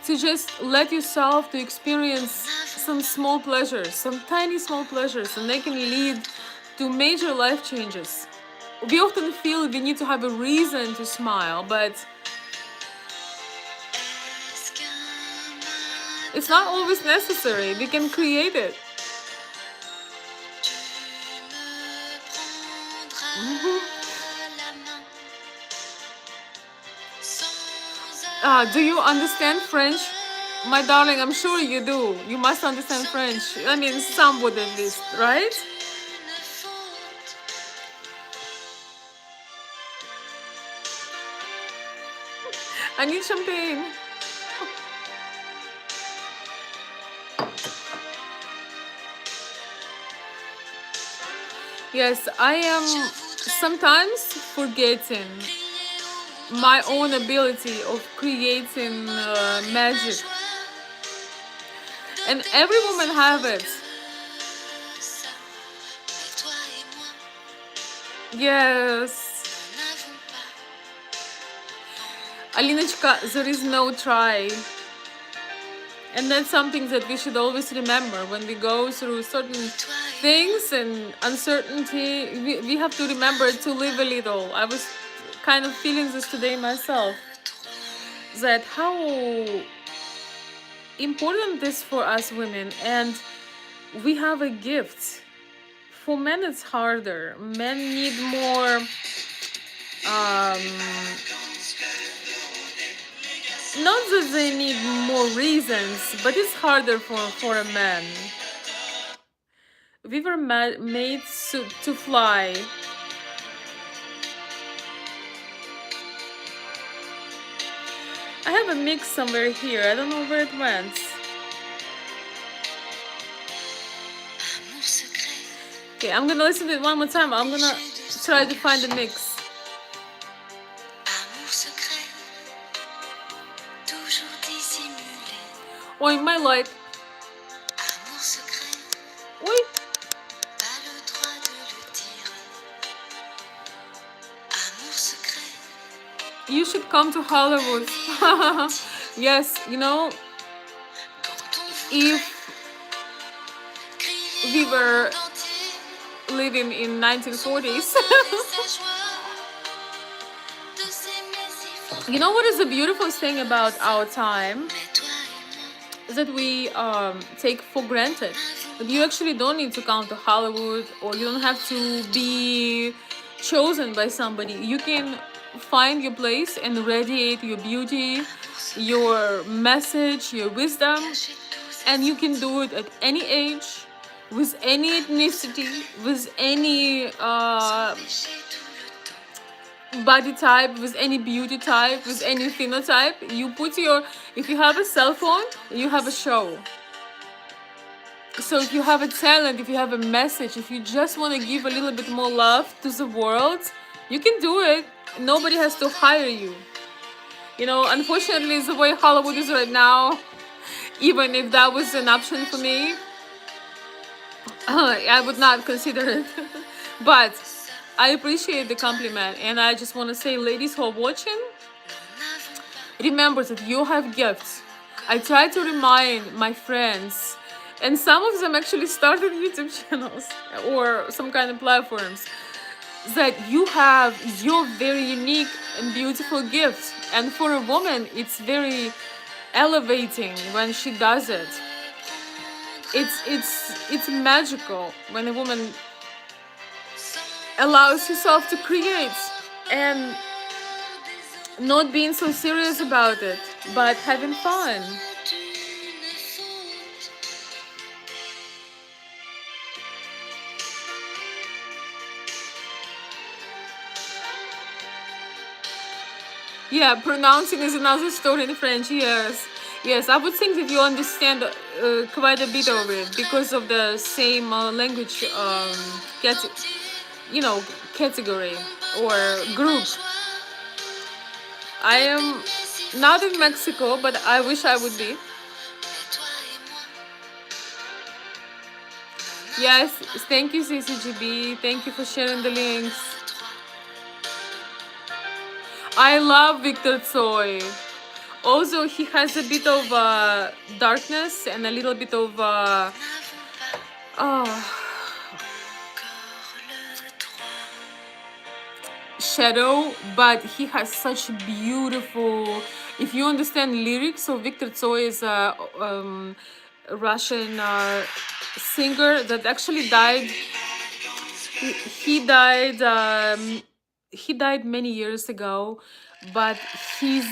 to just let yourself to experience some small pleasures, some tiny small pleasures, and they can lead to major life changes. We often feel we need to have a reason to smile, but it's not always necessary. We can create it. Do you understand French? My darling, I'm sure you do. You must understand French. I mean, somewhat at least, right? I need champagne. Yes, I am sometimes forgetting my own ability of creating magic. And every woman have it. Yes. Alinочка, there is no try. And that's something that we should always remember when we go through certain things and uncertainty. We have to remember to live a little. I was kind of feeling this today myself. That how important this for us women, and we have a gift. For men it's harder. Men need more not that they need more reasons, but it's harder for a man. We were made to fly. I have a mix somewhere here. I don't know where it went. Okay, I'm gonna listen to it one more time. I'm gonna try to find the mix. Oh, my light. Oui. You should come to Hollywood. Yes, you know, if we were living in 1940s. You know what is the beautiful thing about our time? Is that we take for granted. But you actually don't need to come to Hollywood, or you don't have to be chosen by somebody. You can find your place and radiate your beauty, your message, your wisdom, and you can do it at any age, with any ethnicity, with any body type, with any beauty type, with any phenotype. You put your, if you have a cell phone, you have a show. So if you have a talent, if you have a message, if you just want to give a little bit more love to the world, you can do it. Nobody has to hire you. You know, unfortunately, the way Hollywood is right now, even if that was an option for me, I would not consider it. But I appreciate the compliment, and I just want to say, ladies who are watching, remember that you have gifts. I try to remind my friends, and some of them actually started YouTube channels or some kind of platforms, that you have your very unique and beautiful gift. And for a woman, it's very elevating when she does it. It's magical when a woman allows herself to create and not being so serious about it, but having fun. Yeah, pronouncing is another story in French. Yes, I would think that you understand quite a bit of it because of the same language category or group. I am not in Mexico, but I wish I would be. Yes, thank you, CCGB. Thank you for sharing the links. I love Victor Tsoi. Also, he has a bit of darkness and a little bit of shadow, but he has such beautiful, if you understand lyrics. So Victor Tsoi is a Russian singer that actually died. He died many years ago, but his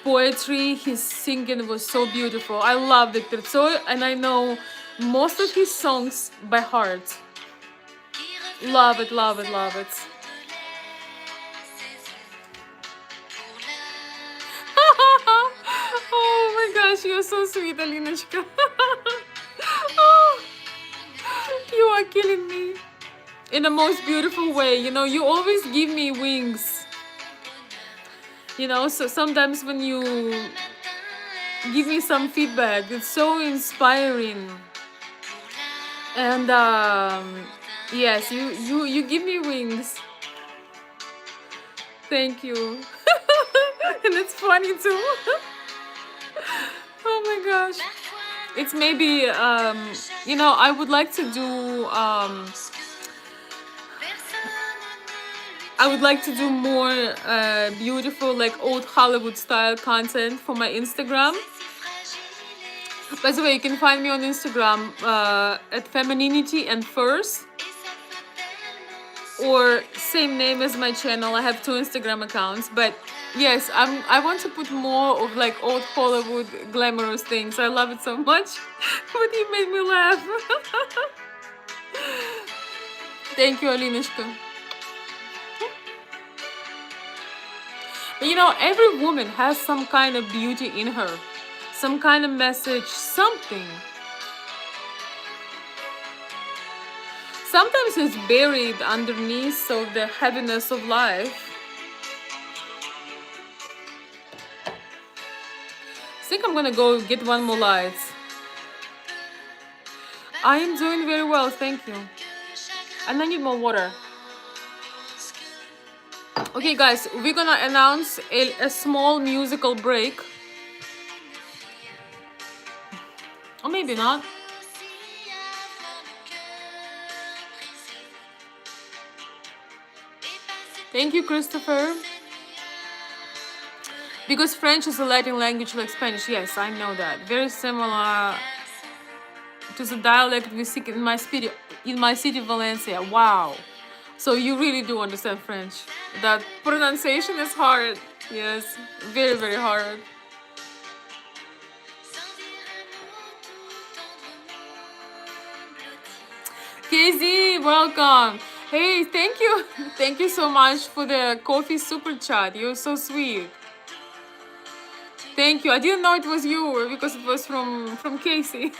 poetry, his singing was so beautiful. I love Victor Tsoi, and I know most of his songs by heart. Love it, love it, love it. Oh my gosh, you're so sweet, Alinочка. Oh, you are killing me in the most beautiful way. You know, you always give me wings. You know, so sometimes when you give me some feedback, it's so inspiring. And yes, you give me wings. Thank you. And it's funny too. Oh my gosh. It's maybe you know, I would like to do more beautiful, like old Hollywood style content for my Instagram. By the way, you can find me on Instagram at Femininity and First. or same name as my channel. I have two Instagram accounts, but yes, I want to put more of like old Hollywood glamorous things. I love it so much. But you made me laugh. Thank you, Alinishka. But you know, every woman has some kind of beauty in her, some kind of message, something. Sometimes it's buried underneath of the heaviness of life. I think I'm gonna go get one more light. I am doing very well, thank you. And I need more water. Okay, guys, we're gonna announce a small musical break. Or maybe not. Thank you, Christopher. Because French is a Latin language like Spanish. Yes, I know that. Very similar to the dialect we speak in my city, Valencia. Wow. So you really do understand French. That pronunciation is hard. Yes, very, very hard. Casey, welcome. Hey, thank you. Thank you so much for the coffee super chat. You're so sweet. Thank you. I didn't know it was you because it was from Casey.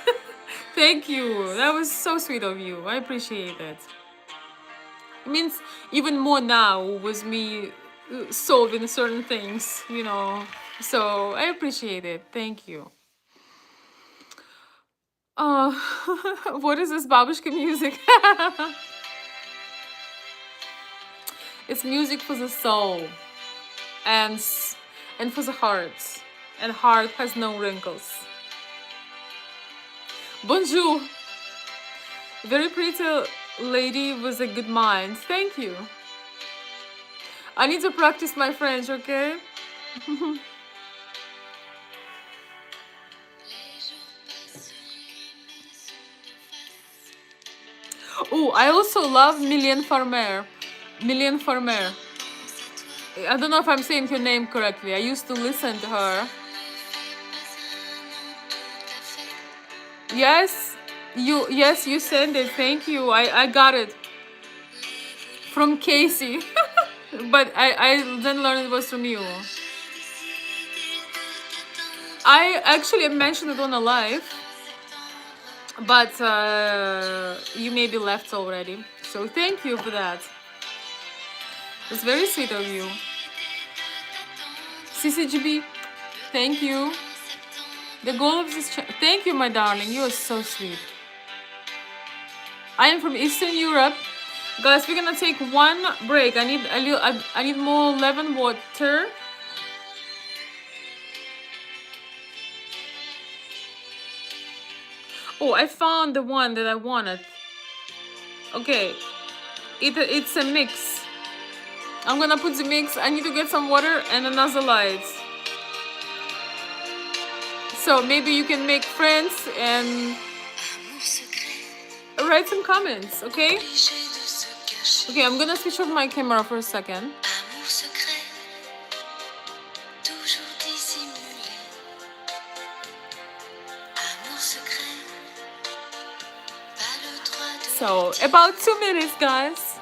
Thank you. That was so sweet of you. I appreciate it. It means even more now with me solving certain things, you know. So I appreciate it. Thank you. What is this babushka music? It's music for the soul and for the heart. And heart has no wrinkles. Bonjour. Very pretty lady with a good mind. Thank you. I need to practice my French, okay? Oh, I also love Mylène Farmer. Mylène Farmer. I don't know if I'm saying her name correctly. I used to listen to her. Yes, you sent it. Thank you. I got it from Casey. But I didn't learn it was from you. I actually mentioned it on a live, but you maybe left already. So thank you for that. It's very sweet of you. CCGB, thank you. The goal of this channel. Thank you, my darling. You are so sweet. I am from Eastern Europe. Guys, we're gonna take one break. I need more lemon water. Oh, I found the one that I wanted. Okay, it's a mix. I'm gonna put the mix. I need to get some water and another light. So maybe you can make friends and write some comments, okay? Okay, I'm gonna switch off my camera for a second. So, about 2 minutes, guys.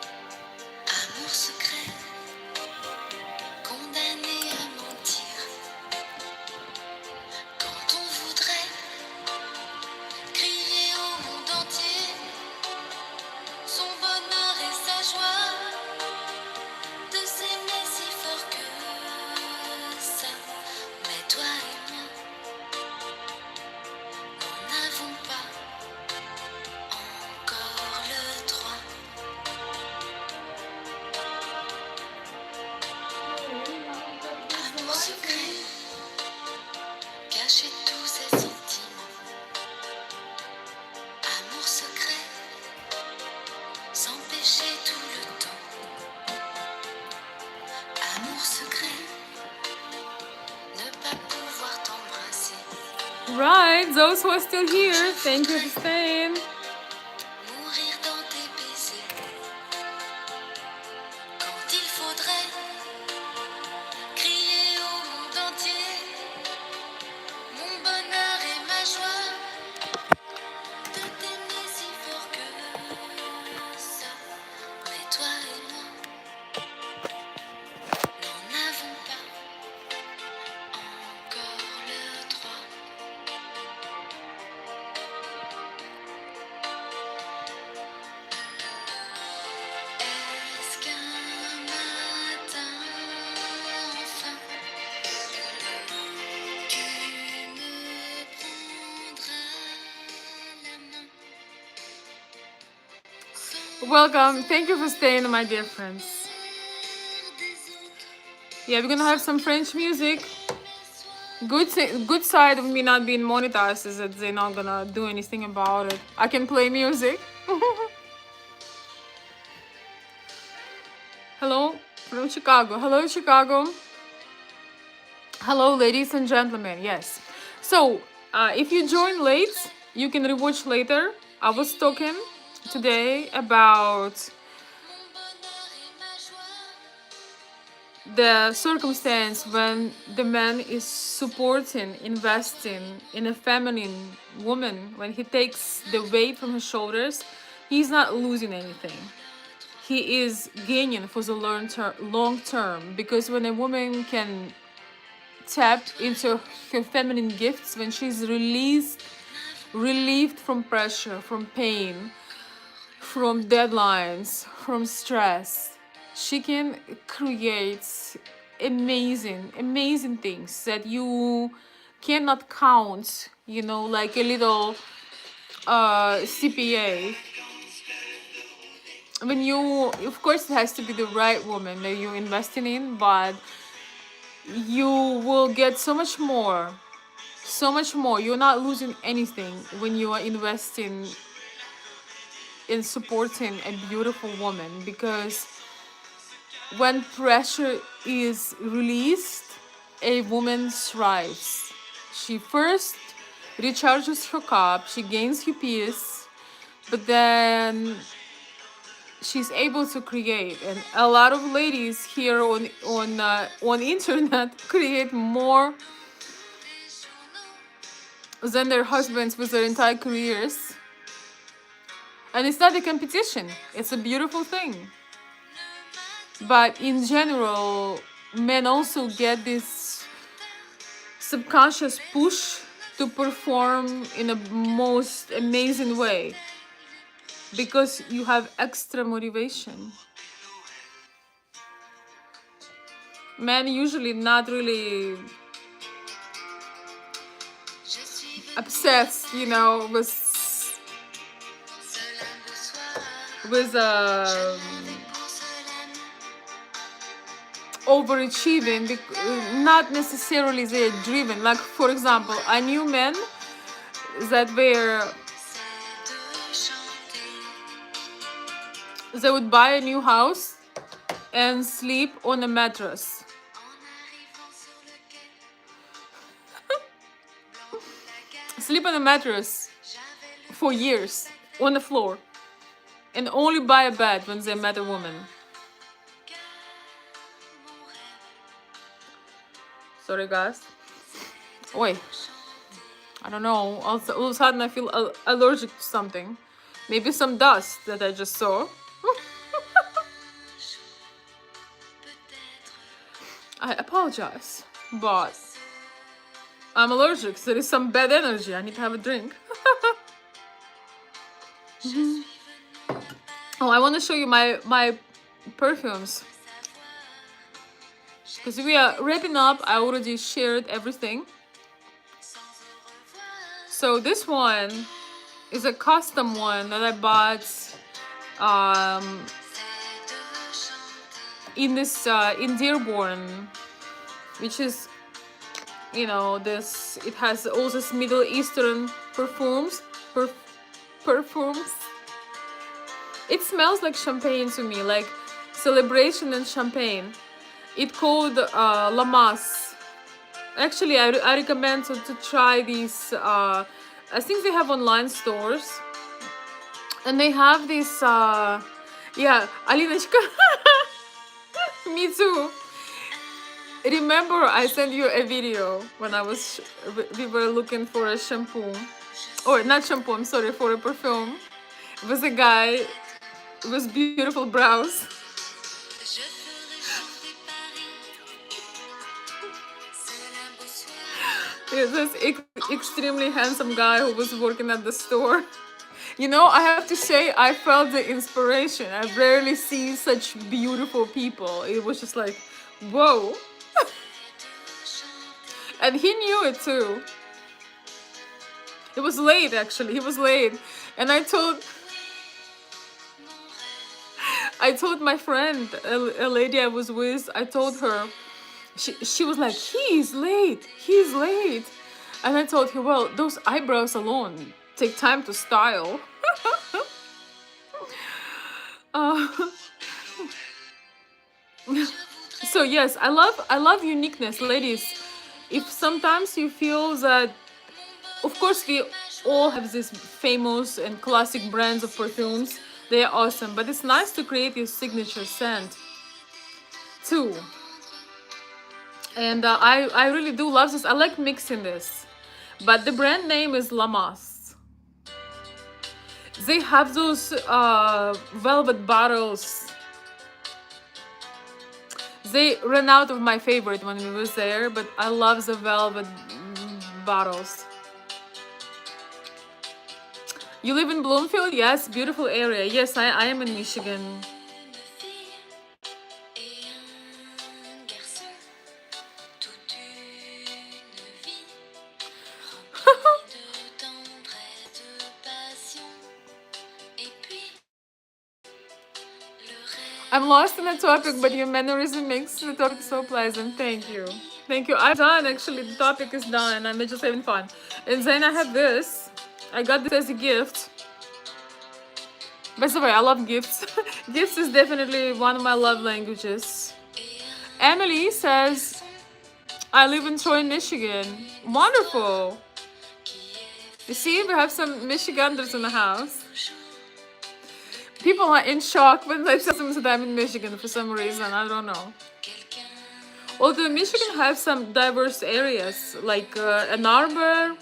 Right, those who are still here, thank you for staying. Welcome. Thank you for staying, my dear friends. Yeah, we're gonna have some French music. Good side of me not being monetized is that they're not gonna do anything about it. I can play music. Hello from Chicago. Hello, Chicago. Hello, ladies and gentlemen. Yes. So, if you join late, you can rewatch later. I was talking today about the circumstance when the man is supporting, investing in a feminine woman, when he takes the weight from his shoulders, he's not losing anything. He is gaining for the long term, because when a woman can tap into her feminine gifts, when she's relieved from pressure, from pain, from deadlines, from stress, she can create amazing things that you cannot count, like a little CPA. When you, of course, it has to be the right woman that you're investing in, but you will get so much more. You're not losing anything when you are investing in supporting a beautiful woman, because when pressure is released, a woman thrives. She first recharges her cup, she gains her peace, but then she's able to create. And a lot of ladies here on internet create more than their husbands with their entire careers. And it's not a competition, it's a beautiful thing. But in general, men also get this subconscious push to perform in a most amazing way, because you have extra motivation. Men usually not really obsessed, with overachieving, not necessarily they're driven. Like, for example, I knew men that they would buy a new house and sleep on a mattress. Sleep on a mattress for years on the floor, and only buy a bed when they met a woman. Sorry, guys. Wait, I don't know. All of a sudden, I feel allergic to something. Maybe some dust that I just saw. I apologize, but I'm allergic. So there is some bad energy. I need to have a drink. Oh, I want to show you my perfumes, because we are wrapping up. I already shared everything. So this one is a custom one that I bought in Dearborn, which is, this, it has all this Middle Eastern perfumes. It smells like champagne to me, like celebration and champagne. It's called Lamas. Actually, I recommend to try these. I think they have online stores, and they have this. Yeah, Alinочка. Me too. Remember, I sent you a video when we were looking for a shampoo, or not shampoo. I'm sorry, for a perfume. It was a guy with beautiful brows. This extremely handsome guy who was working at the store. I have to say, I felt the inspiration. I rarely see such beautiful people. It was just like, whoa. And he knew it too. It was late, actually. He was late. And I told I told my friend, a lady I was with, I told her, she was like, he's late, he's late. And I told her, well, those eyebrows alone take time to style. uh, so yes, I love uniqueness, ladies. If sometimes you feel that, of course, we all have these famous and classic brands of perfumes. They are awesome, but it's nice to create your signature scent too. And I really do love this. I like mixing this, but the brand name is Lamas. They have those velvet bottles. They ran out of my favorite when we was there, but I love the velvet bottles. You live in Bloomfield? Yes, beautiful area. Yes, I am in Michigan. I'm lost in the topic, but your mannerism makes the topic so pleasant. Thank you. Thank you. I'm done, actually. The topic is done. I'm just having fun. And then I have this. I got this as a gift. By the way, I love gifts. Gifts is definitely one of my love languages. Emily says, I live in Troy, Michigan. Wonderful. You see, we have some Michiganders in the house. People are in shock when I tell them that I'm in Michigan for some reason. I don't know. Although Michigan has some diverse areas, like Ann Arbor.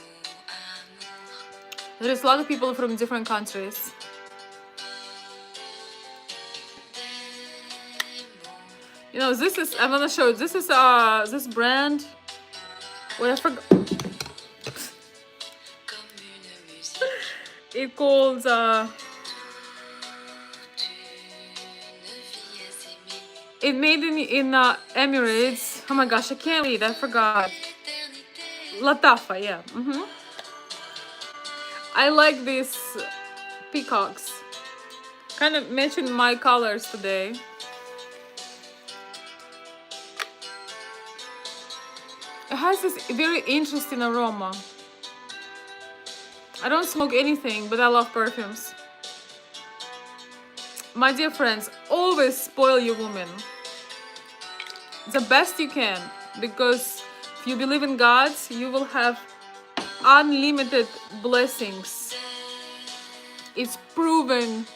There's a lot of people from different countries. You know, this is, I'm gonna show you. This is this brand. Wait, I forgot. It calls it made in Emirates. Oh my gosh, I can't read. I forgot. Latafa, yeah. I like these peacocks. Kind of matching my colors today. It has this very interesting aroma. I don't smoke anything, but I love perfumes. My dear friends, always spoil your woman the best you can, because if you believe in God, you will have unlimited blessings. It's proven.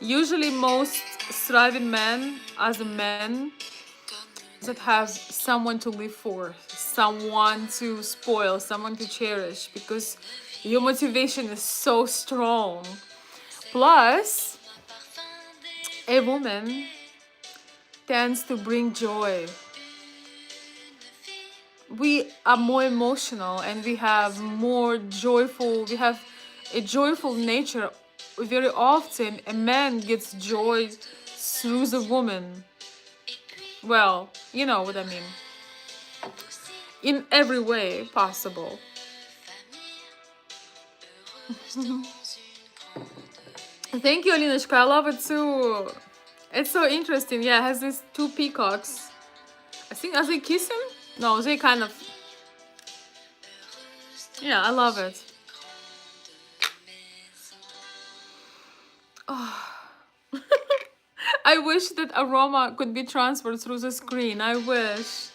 Usually most thriving men are the men that have someone to live for, someone to spoil, someone to cherish, because your motivation is so strong. Plus, a woman tends to bring joy. We are more emotional and we have a joyful nature. Very often a man gets joy through the woman. Well, you know what I mean. In every way possible. Thank you, Alinashka. I love it too. It's so interesting. Yeah, it has these two peacocks. I think, are they kissing? No, they kind of... Yeah, I love it. Oh. I wish that aroma could be transferred through the screen. I wish.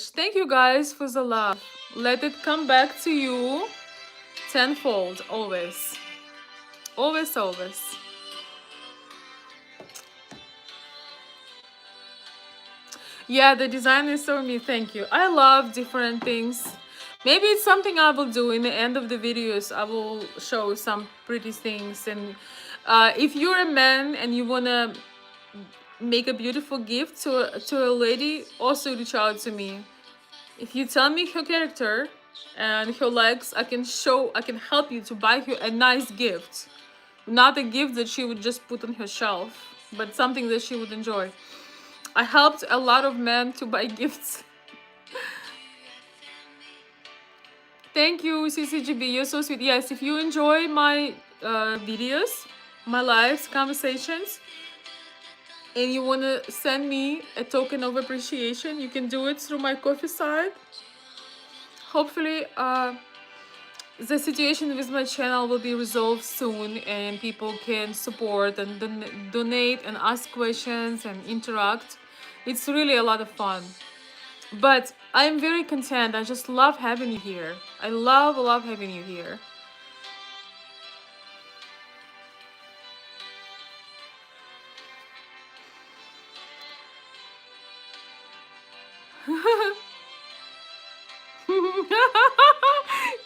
Thank you guys for the love. Let it come back to you tenfold, always. Always. Yeah, the design is so me. Thank you. I love different things. Maybe it's something I will do in the end of the videos. I will show some pretty things. And if you're a man and you wanna make a beautiful gift to a lady, also reach out to me. If you tell me her character and her likes, I can help you to buy her a nice gift. Not a gift that she would just put on her shelf, but something that she would enjoy. I helped a lot of men to buy gifts. Thank you, CCGB. You're so sweet. Yes, if you enjoy my videos, my lives, conversations, and you want to send me a token of appreciation, you can do it through my coffee site. Hopefully, the situation with my channel will be resolved soon and people can support and donate and ask questions and interact. It's really a lot of fun. But I'm very content. I just love having you here. I love having you here.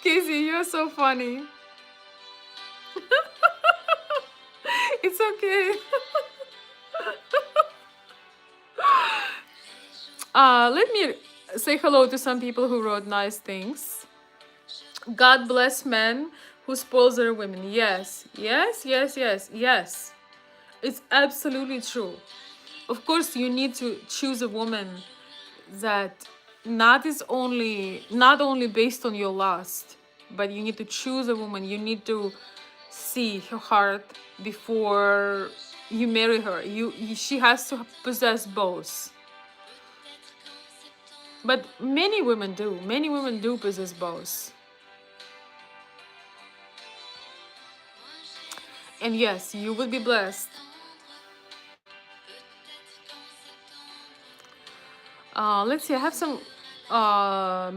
Casey, you're so funny. It's okay. Let me say hello to some people who wrote nice things. God bless men who spoils their women. Yes, yes, yes, yes, yes. It's absolutely true. Of course, you need to choose a woman that not only based on your lust, but you need to choose a woman. You need to see her heart before you marry her. She has to possess both. But many women do. Many women do possess both. And yes, you will be blessed. Let's see, I have some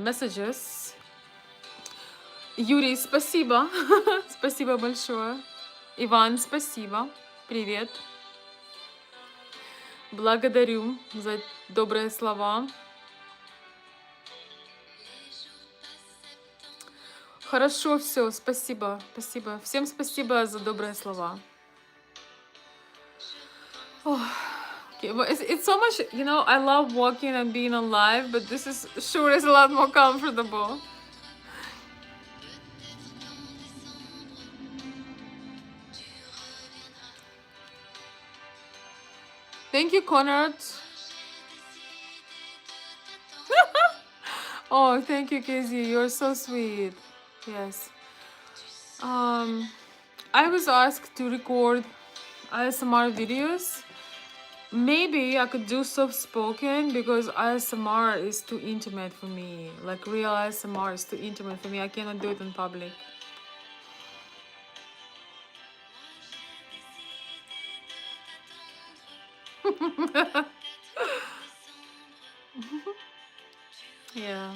messages. Юрий, спасибо. Спасибо большое. Иван, спасибо. Привет. Благодарю за добрые слова. Хорошо все, спасибо, спасибо. Всем спасибо за добрые слова. Oh, okay, but it's so much, you know, I love walking and being on live, but this is sure is a lot more comfortable. Thank you, Conrad. Oh, thank you, Casey. You're so sweet. Yes. I was asked to record ASMR videos. Maybe I could do soft spoken because ASMR is too intimate for me. Like real ASMR is too intimate for me. I cannot do it in public. Yeah.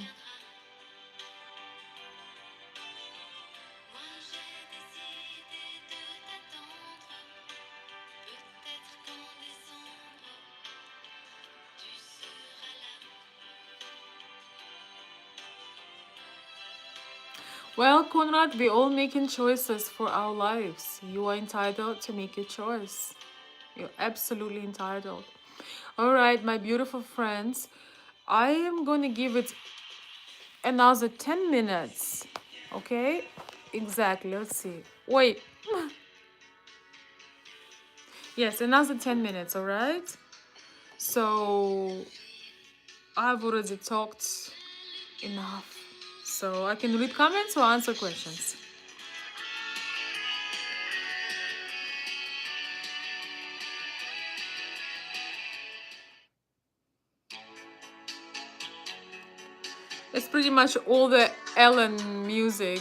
Well, Conrad, we all making choices for our lives. You are entitled to make your choice. You're absolutely entitled. All right, my beautiful friends, I am going to give it another 10 minutes. Okay? Exactly. Let's see. Wait. Yes, another 10 minutes, all right? So I've already talked enough. So I can read comments or answer questions. It's pretty much all the Ellen music.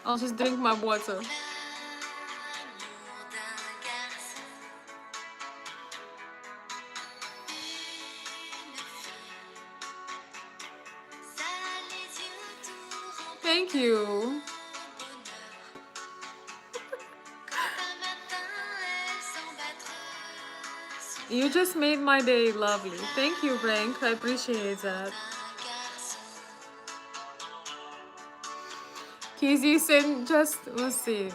I'll just drink my water. Thank you. You just made my day lovely. Thank you, Frank. I appreciate that. Kizzy said just, let's see.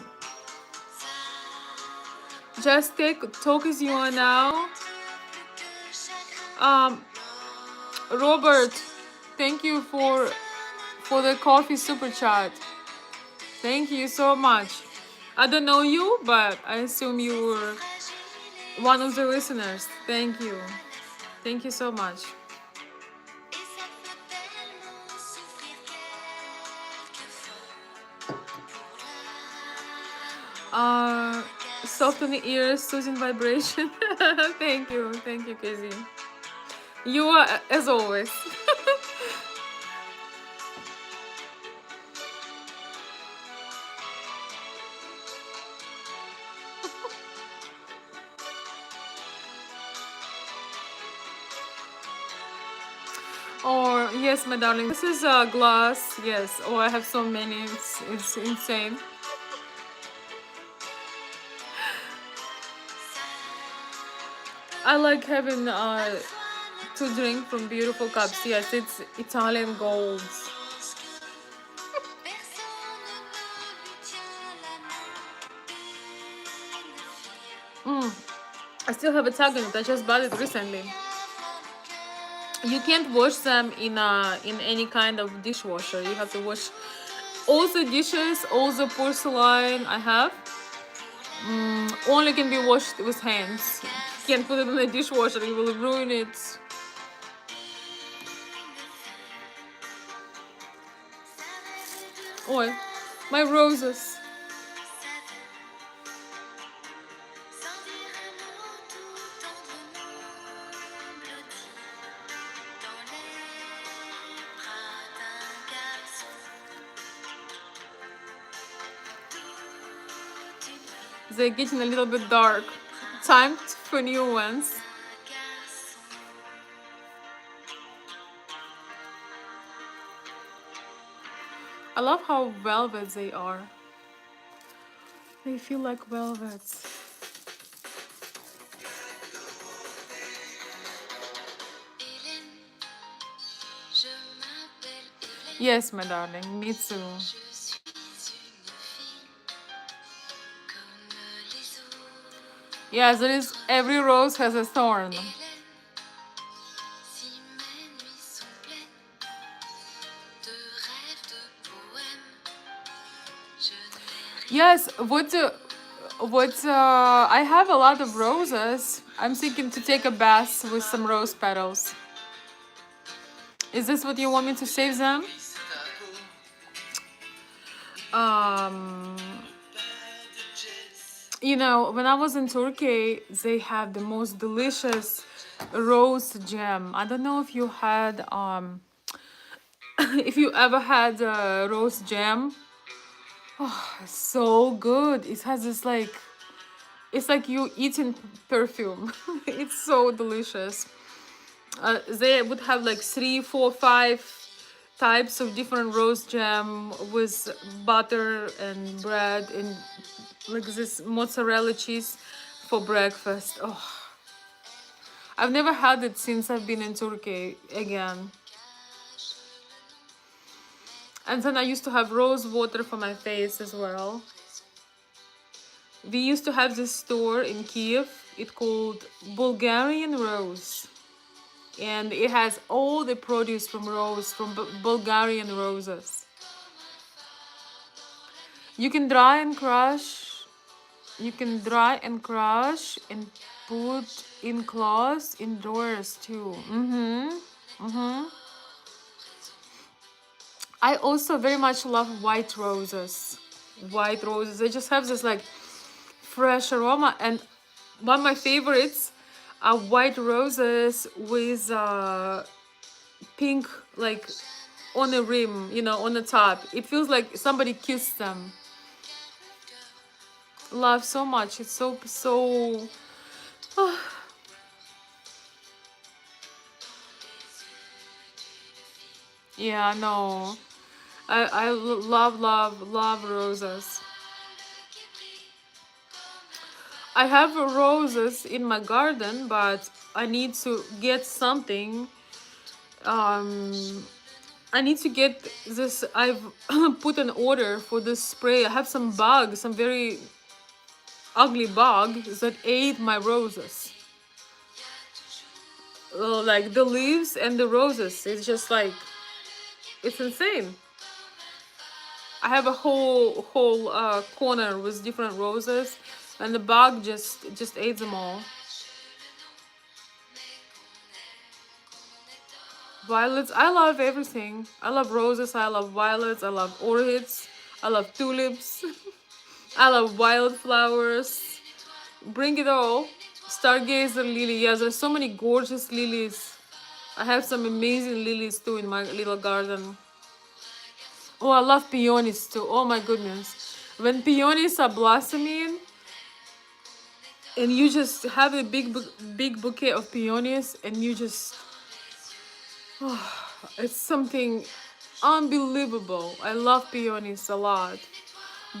Just talk as you are now. Robert, thank you for the coffee super chat. Thank you so much. I don't know you, but I assume you were one of the listeners. Thank you. Thank you so much. Uh, Soft on the ears, soothing vibration. Thank you, Casey. You are as always. Or yes, my darling, this is a glass. Yes. Oh, I have so many. It's insane. I like having to drink from beautiful cups. Yes, it's Italian golds. I still have a tag on it. I just bought it recently. You can't wash them in any kind of dishwasher. You have to wash all the dishes, all the porcelain I have. Only can be washed with hands. Can't put it in a dishwasher. You will ruin it. Oh, my roses. They're getting a little bit dark. Time for new ones. I love how velvet they are. They feel like velvets. Yes, my darling, me too. Yes, there is. Every rose has a thorn. Yes, I have a lot of roses. I'm thinking to take a bath with some rose petals. Is this what you want me to save them? Um, you know, when I was in Turkey, they have the most delicious rose jam. I don't know if you had if you ever had rose jam. Oh, so good. It has this like, it's like you eating perfume. It's so delicious. They would have like 3, 4, 5 types of different rose jam with butter and bread and like this mozzarella cheese for breakfast. Oh, I've never had it since I've been in Turkey again. And then I used to have rose water for my face as well. We used to have this store in Kiev. It's called Bulgarian Rose. And it has all the produce from rose, from Bulgarian roses. You can dry and crush. You can dry and crush and put in cloths in drawers too. I also very much love white roses. White roses. They just have this like fresh aroma. And one of my favorites are white roses with pink like on the rim, you know, on the top. It feels like somebody kissed them. Love so much. It's so yeah, no. I love roses. I have roses in my garden, but I need to get something. I need to get this. I've put an order for this spray. I have some bugs, some very ugly bugs that ate my roses. Like the leaves and the roses. It's just like, it's insane. I have a whole corner with different roses, and the bug just ate them all. Violets. I love everything. I love roses. I love violets. I love orchids. I love tulips. I love wildflowers. Bring it all. Stargazer lily. Yes, there's so many gorgeous lilies. I have some amazing lilies too in my little garden. Oh, I love peonies too. Oh my goodness. When peonies are blossoming and you just have a big bouquet of peonies and you just, it's something unbelievable. I love peonies a lot.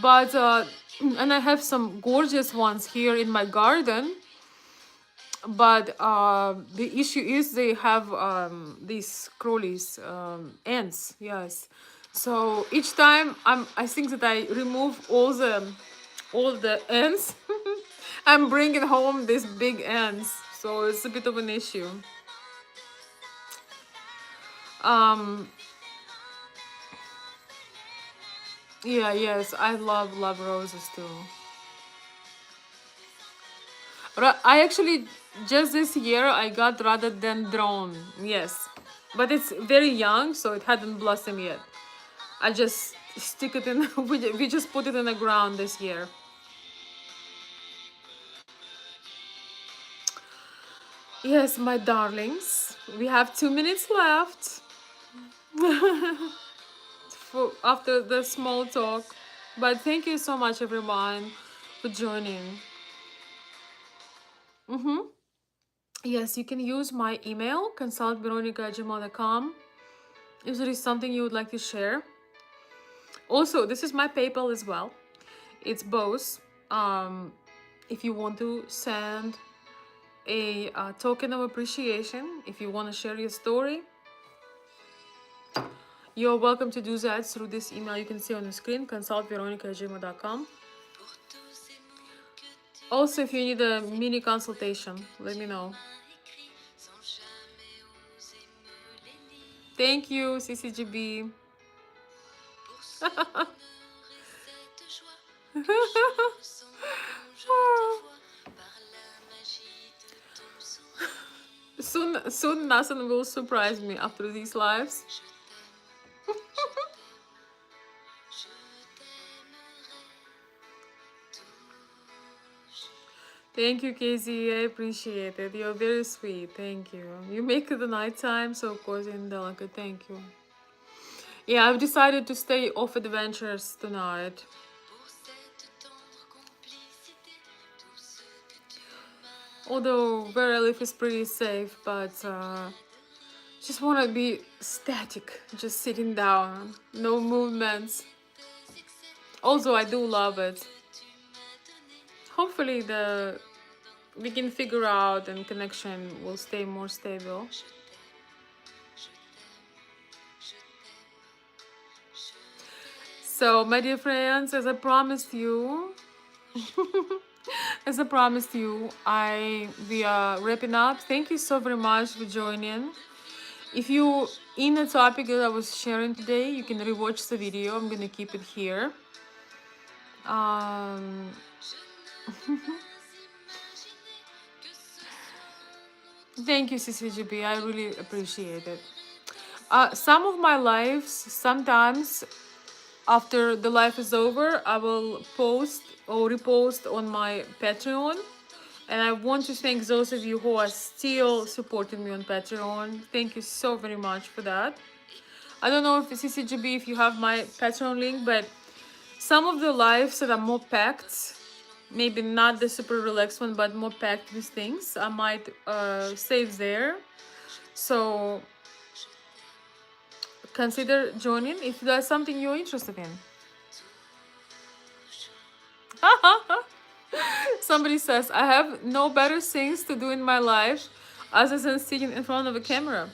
But and I have some gorgeous ones here in my garden. But the issue is they have these crawlies, ants. Yes. So each time I think that I remove all the ants, I'm bringing home these big ants. So it's a bit of an issue. Um, yeah, yes, I love roses too. I actually just this year I got rather than drawn. Yes, but it's very young, so it hadn't blossomed yet. I just stick it in. We just put it in the ground this year. Yes, my darlings, we have 2 minutes left for after the small talk. But thank you so much, everyone, for joining. Yes, you can use my email, consultveronica@gmail.com, if there is something you would like to share. Also, this is my PayPal as well. It's both. If you want to send a token of appreciation, if you want to share your story, you're welcome to do that through this email you can see on the screen, consultveronica@gmail.com. Also, if you need a mini consultation, let me know. Thank you, CCGB. Soon nothing will surprise me after these lives. Thank you, Casey. I appreciate it. You're very sweet. Thank you. You make the nighttime so cozy and delicate. Thank you. Yeah, I've decided to stay off adventures tonight. Although where I live is pretty safe, but just want to be static, just sitting down, no movements. Also, I do love it. Hopefully we can figure out and connection will stay more stable. So, my dear friends, as I promised you, we are wrapping up. Thank you so very much for joining. If you in the topic that I was sharing today, you can rewatch the video. I'm gonna keep it here. Thank you, CCGB. I really appreciate it. Some of my lives, sometimes after the life is over, I will post or repost on my Patreon. And I want to thank those of you who are still supporting me on Patreon. Thank you so very much for that. I don't know if CCGB, if you have my Patreon link, but some of the lives that are more packed, maybe not the super relaxed one, but more packed with things, I might save there. So consider joining if that's something you're interested in. Somebody says, I have no better things to do in my life other than sitting in front of a camera.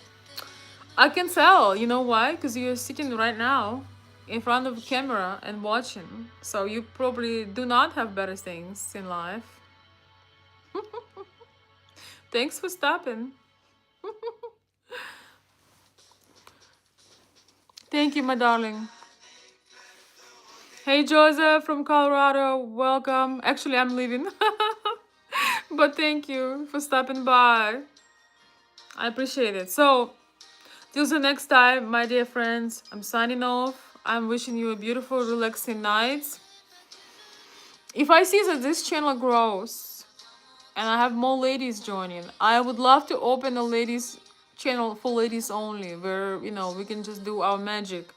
I can tell. You know why? Because you're sitting right now in front of a camera and watching. So you probably do not have better things in life. Thanks for stopping. Thank you, my darling. Hey Joseph from Colorado, welcome. Actually, I'm leaving, but thank you for stopping by. I appreciate it. So, till the next time, my dear friends, I'm signing off. I'm wishing you a beautiful, relaxing night. If I see that this channel grows and I have more ladies joining, I would love to open a ladies channel for ladies only, where we can just do our magic.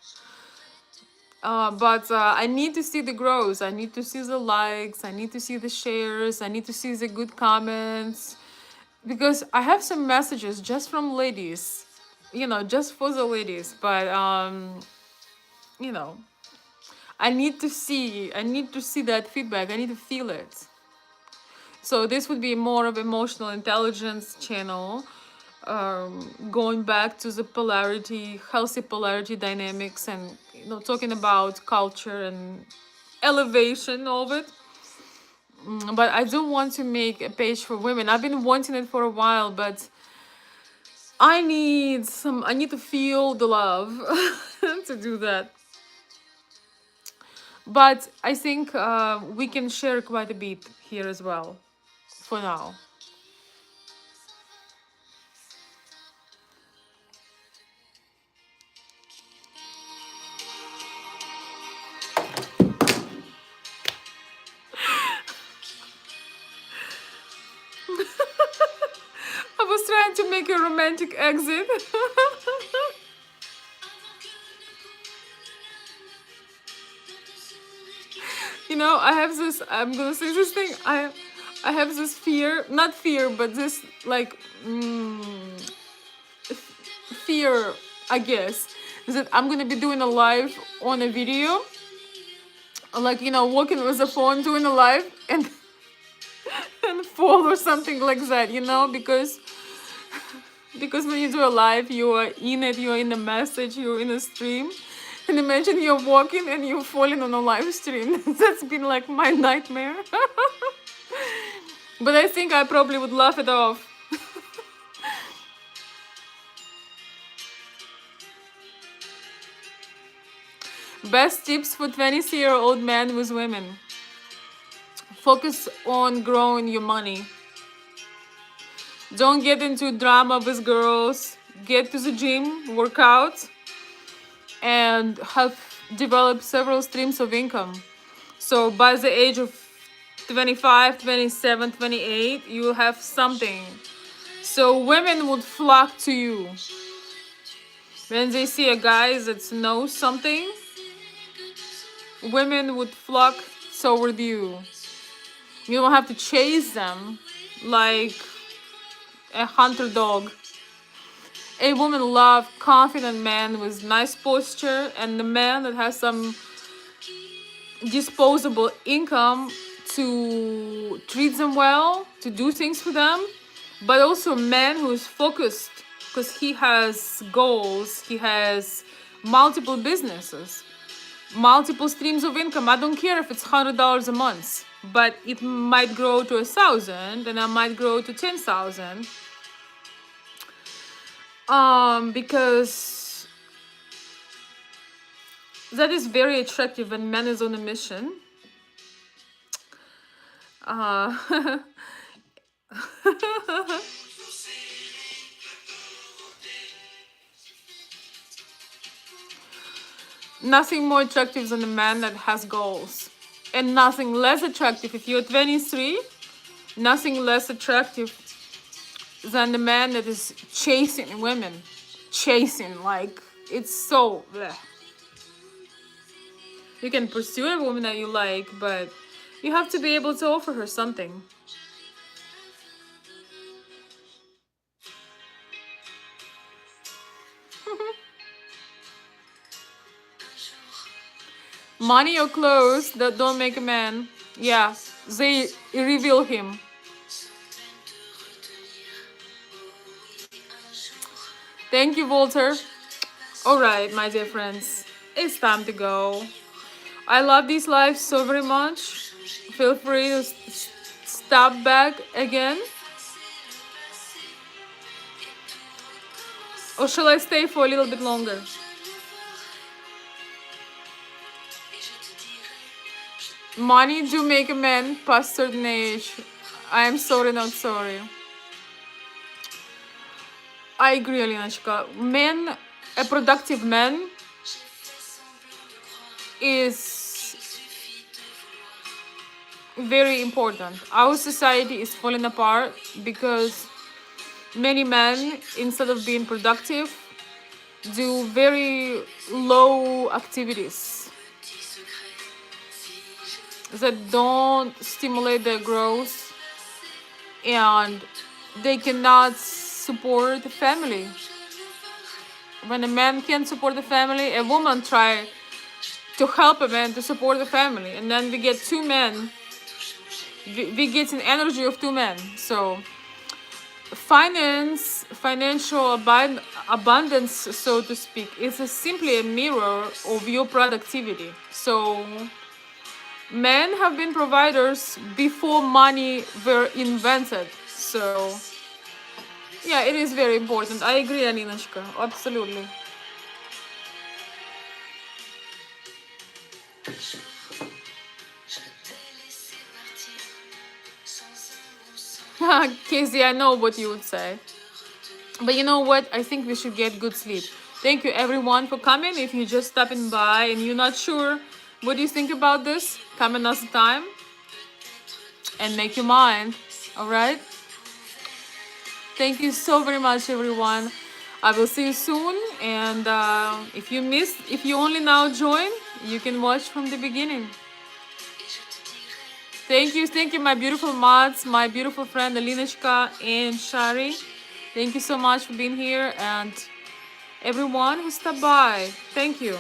But I need to see the growth. I need to see the likes. I need to see the shares. I need to see the good comments, because I have some messages just from ladies, just for the ladies. But you know, I need to see. I need to see that feedback. I need to feel it. So this would be more of emotional intelligence channel, going back to the polarity, healthy polarity dynamics, and talking about culture and elevation of it. But I do want to make a page for women. I've been wanting it for a while, but I need to feel the love to do that. But I think we can share quite a bit here as well for now. I was trying to make a romantic exit. I have this, I'm gonna say this thing, I have this fear, not fear, but this like fear, I guess, is that I'm gonna be doing a live on a video, like walking with a phone doing a live and and fall or something like that, because when you do a live, you are in it, you're in the message, you're in a stream. And imagine you're walking and you're falling on a live stream. That's been like my nightmare. But I think I probably would laugh it off. Best tips for 20-year-old men with women. Focus on growing your money. Don't get into drama with girls. Get to the gym, work out, and have developed several streams of income. So by the age of 25, 27, 28, you will have something. So women would flock to you. When they see a guy that knows something, women would flock toward you. You don't have to chase them like a hunter dog. A woman loves confident man with nice posture, and the man that has some disposable income to treat them well, to do things for them, but also a man who is focused because he has goals, he has multiple businesses, multiple streams of income. I don't care if it's $100 a month, but it might grow to 1,000 and I might grow to 10,000. Because that is very attractive when man is on a mission. Nothing more attractive than a man that has goals, and nothing less attractive. If you're 23, nothing less attractive than the man that is chasing women. Chasing, like, it's so bleh. You can pursue a woman that you like, but you have to be able to offer her something. Money or clothes that don't make a man, yeah, they reveal him. Thank you, Walter. Alright, my dear friends, it's time to go. I love these lives so very much. Feel free to stop back again. Or shall I stay for a little bit longer? Money do make a man past certain age. I am sorry, not sorry. I agree, Alinashka. Men, a productive man is very important. Our society is falling apart because many men, instead of being productive, do very low activities that don't stimulate their growth, and they cannot support the family. When a man can't support the family, a woman try to help a man to support the family, and then we get two men. We get an energy of two men. So financial abundance, so to speak, is simply a mirror of your productivity. So men have been providers before money were invented. So yeah, it is very important. I agree, Aninashka. Absolutely. Casey, I know what you would say. But you know what? I think we should get good sleep. Thank you everyone for coming. If you're just stopping by and you're not sure what do you think about this, come another time and make your mind. Alright? Thank you so very much, everyone. I will see you soon. And if you only now join, you can watch from the beginning. Thank you, my beautiful mods, my beautiful friend Alinashka and Shari. Thank you so much for being here, and everyone who stopped by. Thank you.